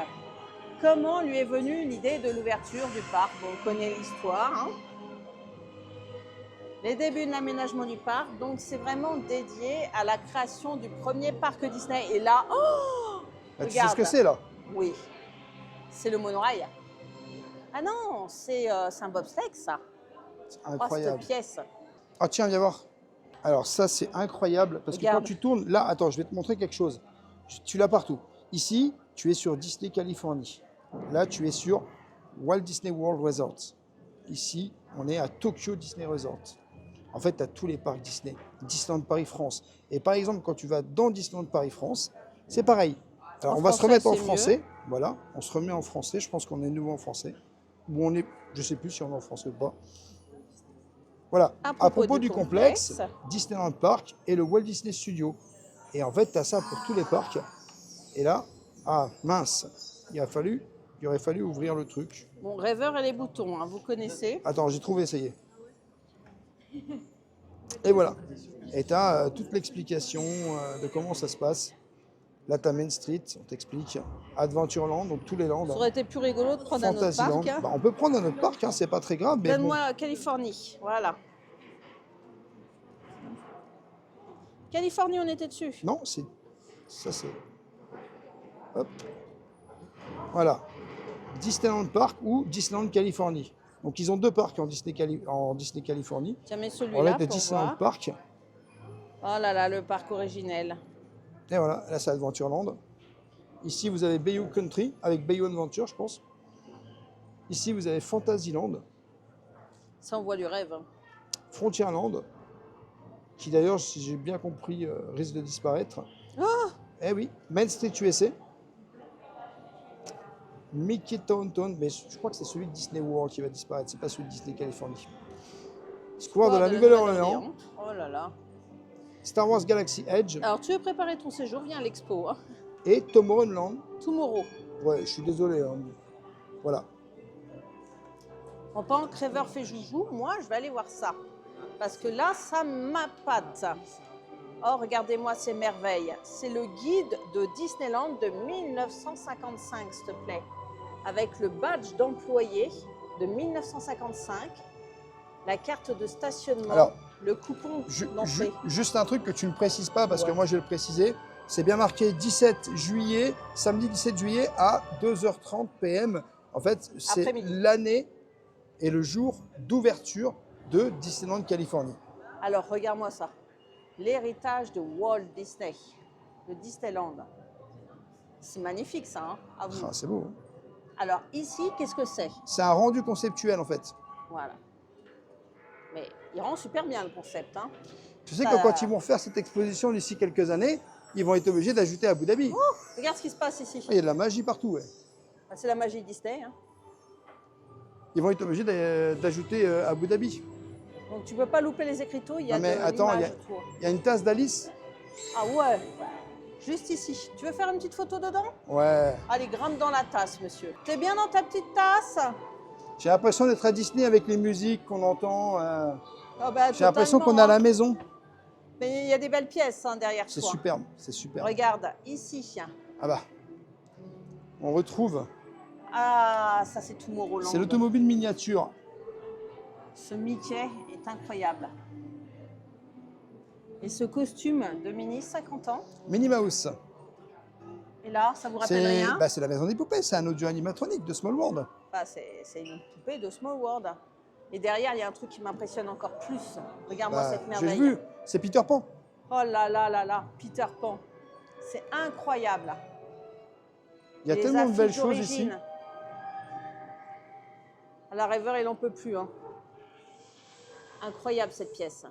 comment lui est venue l'idée de l'ouverture du parc. Bon, on connaît l'histoire. Hein. Les débuts de l'aménagement du parc, donc c'est vraiment dédié à la création du premier parc Disney. Et là, oh, Bah, tu sais regarde. ce que c'est là? Oui, c'est le monorail. Ah non, c'est un bobsleigh, ça. C'est Oh, incroyable. cette pièce. Ah tiens, viens voir. Alors ça, c'est incroyable parce que Regarde. quand tu tournes, là, attends, je vais te montrer quelque chose. Tu l'as partout. Ici, tu es sur Disney Californie. Là, tu es sur Walt Disney World Resort. Ici, on est à Tokyo Disney Resort. En fait, tu as tous les parcs Disney. Disneyland Paris France. Et par exemple, quand tu vas dans Disneyland Paris France, c'est pareil. Alors, En on va se français, remettre en c'est français. Voilà, on se remet en français. Je pense qu'on est nouveau en français. Ou on est, je sais plus si on est en français ou pas. Voilà, à propos du complexe, Disneyland Park et le Walt Disney Studio. Et en fait, tu as ça pour tous les parcs. Et là, ah mince, il aurait fallu ouvrir le truc. Bon, rêveur et les boutons, hein, vous connaissez. Attends, j'ai trouvé, ça y est. Et voilà. Et tu as toute l'explication de comment ça se passe. Là, tu as Main Street, on t'explique. Adventureland, donc tous les lands. Ça aurait été plus rigolo de prendre un autre Fantasyland. parc. Hein. Bah, on peut prendre un autre parc, hein, c'est pas très grave. Mais bon. Donne-moi Californie, voilà. Californie, on était dessus. Non, c'est. Ça, c'est. Hop. Voilà. Disneyland Park ou Disneyland Californie. Donc, ils ont deux parcs en Disney Californie. Tiens, mets On va celui-là mettre le pour Disneyland voir. Park. Oh là là, le parc originel. Et voilà, là, c'est Adventureland. Ici, vous avez Bayou Country avec Bayou Adventure, je pense. Ici, vous avez Fantasyland, Ça, on voit du rêve. Frontierland, qui d'ailleurs, si j'ai bien compris, risque de disparaître. Eh oui, Main Street USA. Mickey Town, mais je crois que c'est celui de Disney World qui va disparaître, c'est pas celui de Disney Californie. Square de la Nouvelle-Orléans, Oh là là. Star Wars Galaxy Edge Alors, tu veux préparer ton séjour, viens à l'expo. Hein. et Tomorrowland. Tomorrow. Ouais, je suis désolé. Hein. Voilà. En pendant que rêveur fait joujou, moi, je vais aller voir ça. Parce que là, ça m'appâte. Oh, regardez-moi ces merveilles. C'est le guide de Disneyland de 1955, s'il te plaît. Avec le badge d'employé de 1955, la carte de stationnement, Alors, le coupon d'entrée. Juste un truc que tu ne précises pas, parce que Ouais. moi je vais le préciser. C'est bien marqué 17 juillet, samedi 17 juillet à 2h30 PM. En fait, c'est Après-midi. l'année et le jour d'ouverture de Disneyland Californie. Alors, regarde-moi ça. L'héritage de Walt Disney, de Disneyland. C'est magnifique, ça, hein, à vous. Ah, c'est beau. Hein. Alors, ici, qu'est-ce que c'est? C'est un rendu conceptuel en fait. Voilà. Mais il rend super bien le concept, hein. Tu sais Ça- que quand ils vont faire cette exposition d'ici quelques années, ils vont être obligés d'ajouter Abu Dhabi. Regarde ce qui se passe ici. Il y a de la magie partout. Ouais. Ah, c'est la magie Disney. Hein. ils vont être obligés d'ajouter Abu Dhabi. Donc tu peux pas louper les écriteaux, il y a Non, mais de attends, l'image autour. Il y a une tasse d'Alice. Ah ouais, juste ici. Tu veux faire une petite photo dedans? Ouais. Allez, grimpe dans la tasse, monsieur. T'es bien dans ta petite tasse? J'ai l'impression d'être à Disney avec les musiques qu'on entend. Ah bah, J'ai l'impression qu'on est à la maison. Mais il y a des belles pièces hein, derrière toi. C'est superbe, c'est superbe. Regarde, ici. Ah bah, on retrouve. Ah, ça c'est Tomorrowland. C'est l'automobile miniature. Ce Mickey est incroyable. Et ce costume de Minnie, 50 ans. Minnie Mouse. Et là, ça vous rappelle rien? C'est la maison des poupées, c'est un audio animatronique de Small World. Bah, c'est une poupée de Small World. Et derrière, il y a un truc qui m'impressionne encore plus. Regarde-moi cette merveille. J'ai vu, c'est Peter Pan. Oh là là là là, Peter Pan. C'est incroyable. Il y a Les tellement de belles affiches choses ici. d'origine. À la rêveur, il n'en peut plus. Hein. Incroyable cette pièce.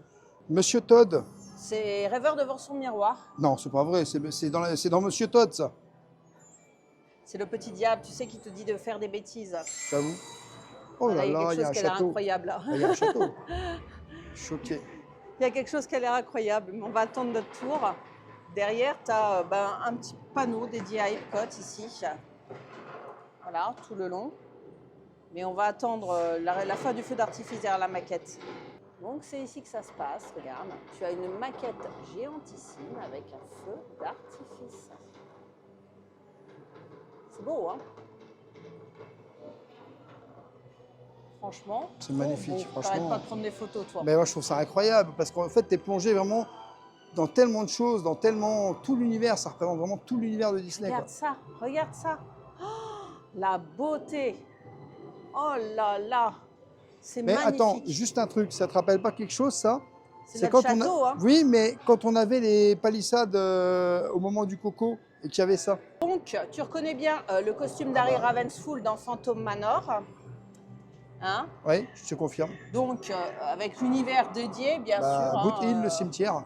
Monsieur Todd. C'est rêveur devant son miroir. Non, c'est pas vrai, c'est dans Monsieur Todd, ça. C'est le petit diable, tu sais, qui te dit de faire des bêtises. J'avoue. Oh là Il y a là, quelque il y a chose un qui a l'air château. incroyable là. Ah, il y a un château. Choqué. Il y a quelque chose qui a l'air incroyable. Mais on va attendre notre tour. Derrière, tu as un petit panneau dédié à Epcot ici. Voilà, tout le long. Mais on va attendre la fin du feu d'artifice derrière la maquette. Donc c'est ici que ça se passe, regarde. Tu as une maquette géantissime avec un feu d'artifice. C'est beau, hein? Franchement. C'est magnifique, beau. franchement. T'arrêtes pas de prendre des photos, toi. Mais moi, je trouve ça incroyable parce qu'en fait, tu es plongé vraiment dans tellement de choses, dans tellement tout l'univers. Ça représente vraiment tout l'univers de Disney. Regarde ça, regarde ça. Oh, la beauté. Oh là là. C'est Mais magnifique. attends, juste un truc, ça te rappelle pas quelque chose, ça? C'est notre château, hein. Oui, mais quand on avait les palissades au moment du Coco et qu'il y avait ça. Donc, tu reconnais bien le costume d'Harry Ravensfool dans Phantom Manor. Hein? Oui, je te confirme. Donc, avec l'univers dédié, bien sûr. Boot Hill, le cimetière.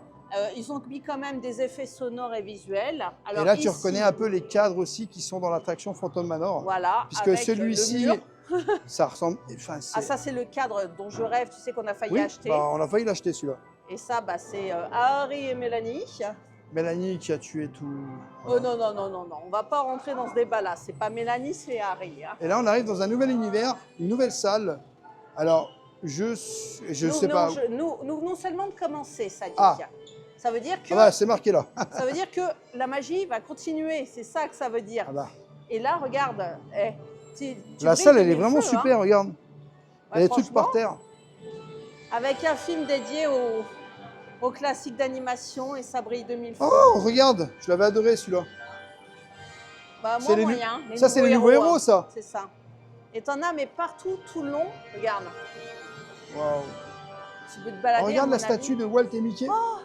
Ils ont mis quand même des effets sonores et visuels. Alors, et là, tu ici, reconnais un peu les cadres aussi qui sont dans l'attraction Phantom Manor. Voilà. Puisque avec celui-ci, le mur. ça ressemble. Enfin, Ah, ça, c'est le cadre dont je rêve, tu sais, qu'on a failli oui, acheter. bah, on a failli l'acheter celui-là. Et ça, c'est Harry et Mélanie. Mélanie qui a tué tout. Oh non, non, non, non, non, on va pas rentrer dans ce débat-là. C'est pas Mélanie, c'est Harry. Hein. Et là, on arrive dans un nouvel univers, une nouvelle salle. Alors, je sais pas. Nous venons seulement de commencer, ça dit. Ah. Ça veut dire que Ah bah, c'est marqué là. ça veut dire que la magie va continuer. C'est ça que ça veut dire. Ah bah. Et là, regarde. Tu La brilles salle, de elle est mille vraiment feux, super, hein. regarde. Il y a des trucs par franchement, terre. Avec un film dédié aux classiques d'animation et ça brille de mille feux. Oh, regarde, je l'avais adoré celui-là. Bah, c'est moi, les moyen. Ça, c'est les nouveaux héros, hein. ça. C'est ça. Et t'en as, mais partout, tout le long. Regarde. Waouh. Tu peux te balader. Oh, à regarde mon la statue avis. de Walt et Mickey. Oh,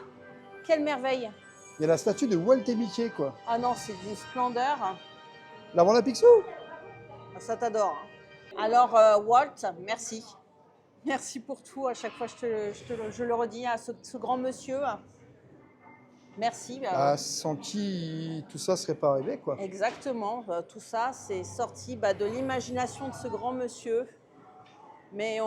quelle merveille. Il y a la statue de Walt et Mickey, quoi. Ah non, c'est d'une splendeur. L'avant la Picsou. Ah, ça t'adore. Alors, Walt, merci. Merci pour tout. À chaque fois, je le redis à ce grand monsieur. Merci. Sans qui tout ça serait pas arrivé, quoi. Exactement. Tout ça, c'est sorti de l'imagination de ce grand monsieur. Mais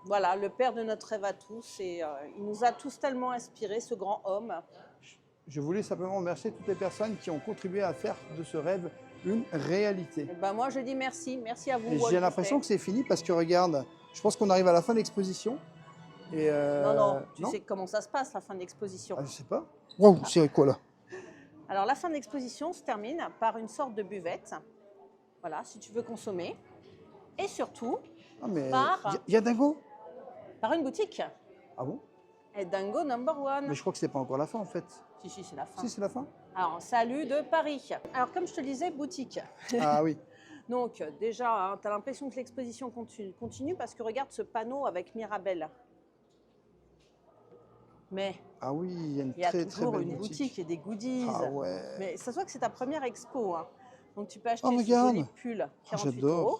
voilà, le père de notre rêve à tous. Et, il nous a tous tellement inspirés, ce grand homme. Je voulais simplement remercier toutes les personnes qui ont contribué à faire de ce rêve une réalité. Et moi, je dis merci. Merci à vous, Et Walt j'ai l'impression que Disney. c'est fini parce que regarde, je pense qu'on arrive à la fin de l'exposition. Et Non, tu sais comment ça se passe, la fin de l'exposition. Ah, je sais pas. Waouh, c'est quoi là? Alors, la fin de l'exposition se termine par une sorte de buvette. Voilà, si tu veux consommer. Et surtout, Ah, mais Par- il y a Dingo? par une boutique. Ah bon? Et Dingo number one. Mais je crois que c'est pas encore la fin en fait. Si, c'est la fin. Si, c'est la fin? Alors, salut de Paris. Alors, comme je te le disais, boutique. Ah oui. Donc, déjà, tu as l'impression que l'exposition continue parce que regarde ce panneau avec Mirabelle. Mais Ah oui, il y a une il y a très très toujours belle une boutique et des goodies. Ah ouais. Mais ça se voit que c'est ta première expo. Hein. Donc, tu peux acheter Oh, ce regarde. joli pull, 48 j'adore. €.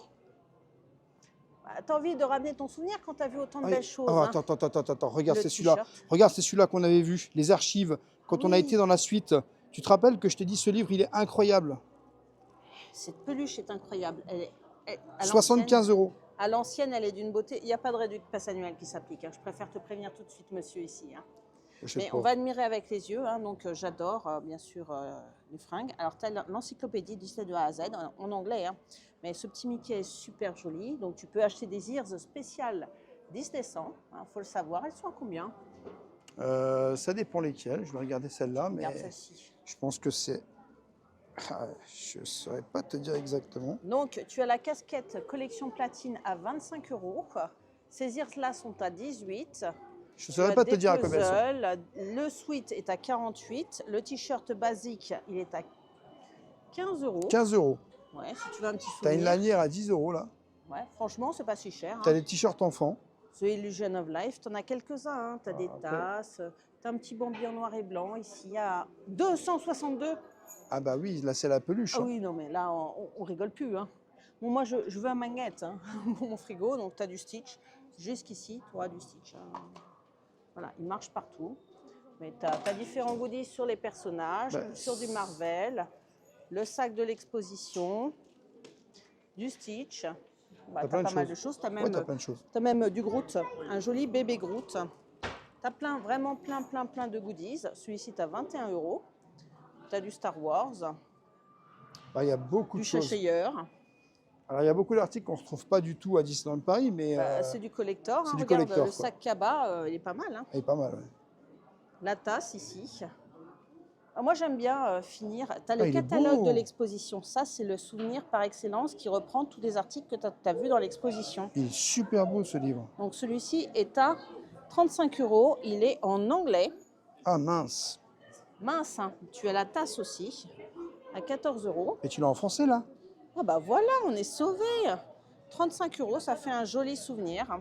Tu as envie de ramener ton souvenir quand tu as vu autant de Ah, belles choses. oh, hein. attends, regarde, Le c'est celui-là. t-shirt. Regarde, c'est celui-là qu'on avait vu, les archives, quand on a Oui. été dans la suite. Tu te rappelles que je t'ai dit, ce livre, il est incroyable. Cette peluche est incroyable. Elle est à l'ancienne. 75 €. À l'ancienne, elle est d'une beauté. Il n'y a pas de réduction de passe annuel qui s'applique, hein. Je préfère te prévenir tout de suite, monsieur, ici, hein. Mais on va admirer avec les yeux, hein. Donc j'adore bien sûr les fringues. Alors tu as l'encyclopédie Disney de A à Z en anglais, hein. Mais ce petit Mickey est super joli. Donc tu peux acheter des ears spéciales Disney 100, hein, faut le savoir. Elles sont à combien? Ça dépend lesquelles. Je vais regarder celle-là, mais Regarde celle-ci. je pense que c'est... Ah, je ne saurais pas te dire exactement. Donc tu as la casquette collection platine à 25 €. Ces ears-là sont à 18. Je ne saurais pas te dire à combien elles sont. Le sweat est à 48. Le t-shirt basique, il est à 15 €. 15 €. Ouais, si tu veux un petit Tu as une souvenir. lanière à 10 € là. Ouais, franchement, c'est pas si cher, Tu as hein. des t-shirts enfants. The Illusion of Life, tu en as quelques-uns, hein. Tu as des après. tasses, tu as un petit bambi en noir et blanc ici à 262. Ah bah oui, là c'est la peluche. Ah Hein. oui, non, mais là, on rigole plus, hein. Bon, moi, je veux un magnète, hein, pour mon frigo, donc tu as du Stitch. Jusqu'ici, tu auras du Stitch, hein. Voilà, il marche partout. Mais tu as différents goodies sur les personnages, Bah, sur du Marvel, le sac de l'exposition, du Stitch. Bah, tu as pas mal de choses. Tu as Ouais, même, t'as plein de choses. t'as même du Groot, un joli bébé Groot. Tu as plein, vraiment plein de goodies. Celui-ci, tu as 21 €. Tu as du Star Wars, Bah, il y a beaucoup du de choses. Cheshire. Alors il y a beaucoup d'articles qu'on ne retrouve pas du tout à Disneyland Paris, mais C'est du collector, c'est hein. du Regarde, collector, le quoi. sac Kaba, il est pas mal, hein. elle est pas mal. Ouais. La tasse ici. Moi, j'aime bien finir. Tu as Ah, le il est catalogue beau. de l'exposition. Ça, c'est le souvenir par excellence qui reprend tous les articles que tu as vus dans l'exposition. Il est super beau ce livre. Donc, celui-ci est à 35 €. Il est en anglais. Ah mince. Mince, hein. Tu as la tasse aussi à 14 €. Et tu l'as en français là? Ah bah voilà, on est sauvés. 35 €, ça fait un joli souvenir.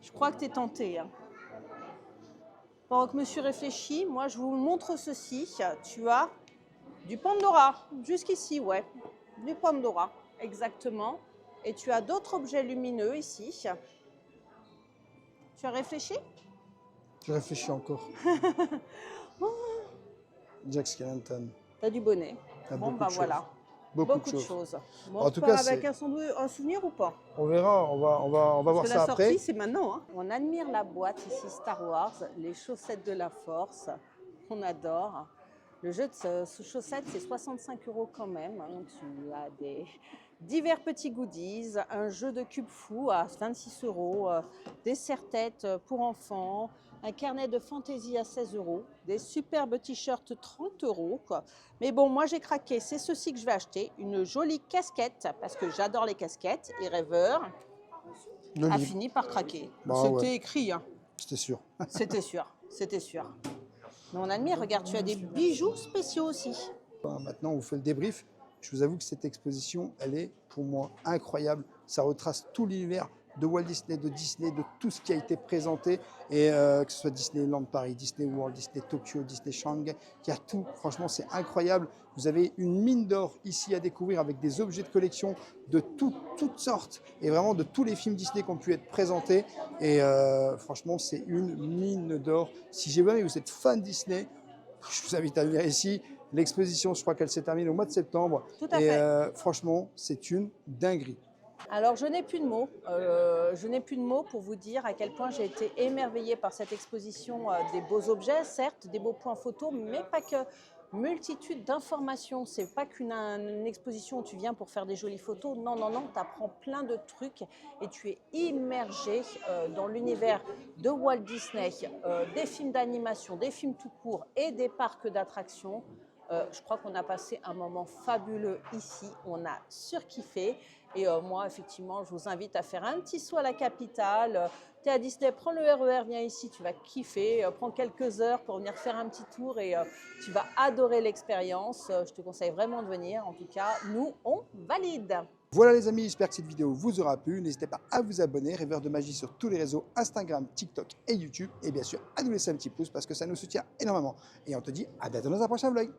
Je crois que tu es tenté, hein. Pendant que monsieur réfléchit, moi je vous montre ceci. Tu as du Pandora, jusqu'ici, ouais. Du Pandora, exactement. Et tu as d'autres objets lumineux ici. Tu as réfléchi? Je réfléchis encore. Jack Skellington. Tu as du bonnet. T'as Bon, beaucoup bah de choses. voilà. Beaucoup de choses. En tout cas, avec c'est- un souvenir ou pas? On verra, on va voir Parce que ça la après. sortie, c'est maintenant, hein. On admire la boîte ici, Star Wars, les chaussettes de la Force, on adore. Le jeu de chaussettes, c'est 65 € quand même, hein. Tu as des divers petits goodies, un jeu de cube fou à 26 €, des serre-têtes pour enfants, un carnet de fantaisie à 16 €, des superbes t-shirts 30 €, quoi. Mais bon, moi j'ai craqué, c'est ceci que je vais acheter, une jolie casquette, parce que j'adore les casquettes, et Rêveur Le a livre, fini par craquer. Bah C'était ouais. écrit, hein. c'était sûr. C'était sûr, c'était sûr. Mais on admire, regarde, tu as des bijoux spéciaux aussi. Maintenant, on vous fait le débrief. Je vous avoue que cette exposition, elle est pour moi incroyable. Ça retrace tout l'univers de Walt Disney, de tout ce qui a été présenté. Et que ce soit Disneyland Paris, Disney World, Disney Tokyo, Disney Shanghai, il y a tout. Franchement, c'est incroyable. Vous avez une mine d'or ici à découvrir avec des objets de collection de toutes sortes et vraiment de tous les films Disney qui ont pu être présentés. Et franchement, c'est une mine d'or. Si jamais vous êtes fan Disney, je vous invite à venir ici. L'exposition, je crois qu'elle se termine au mois de septembre. Tout à et fait. Franchement, c'est une dinguerie. Alors, je n'ai plus de mots. Je n'ai plus de mots pour vous dire à quel point j'ai été émerveillée par cette exposition des beaux objets, certes, des beaux points photos, mais pas que. Multitude d'informations. C'est pas une exposition où tu viens pour faire des jolies photos. Non, non, non. Tu apprends plein de trucs et tu es immergé dans l'univers de Walt Disney, des films d'animation, des films tout court et des parcs d'attractions. Je crois qu'on a passé un moment fabuleux ici. On a surkiffé. Et moi, effectivement, je vous invite à faire un petit saut à la capitale. Tu es à Disney, prends le RER, viens ici, tu vas kiffer. Prends quelques heures pour venir faire un petit tour et tu vas adorer l'expérience. Je te conseille vraiment de venir. En tout cas, nous, on valide. Voilà les amis, j'espère que cette vidéo vous aura plu. N'hésitez pas à vous abonner, Rêveur de Magie sur tous les réseaux, Instagram, TikTok et YouTube. Et bien sûr, à nous laisser un petit pouce parce que ça nous soutient énormément. Et on te dit à bientôt dans un prochain vlog.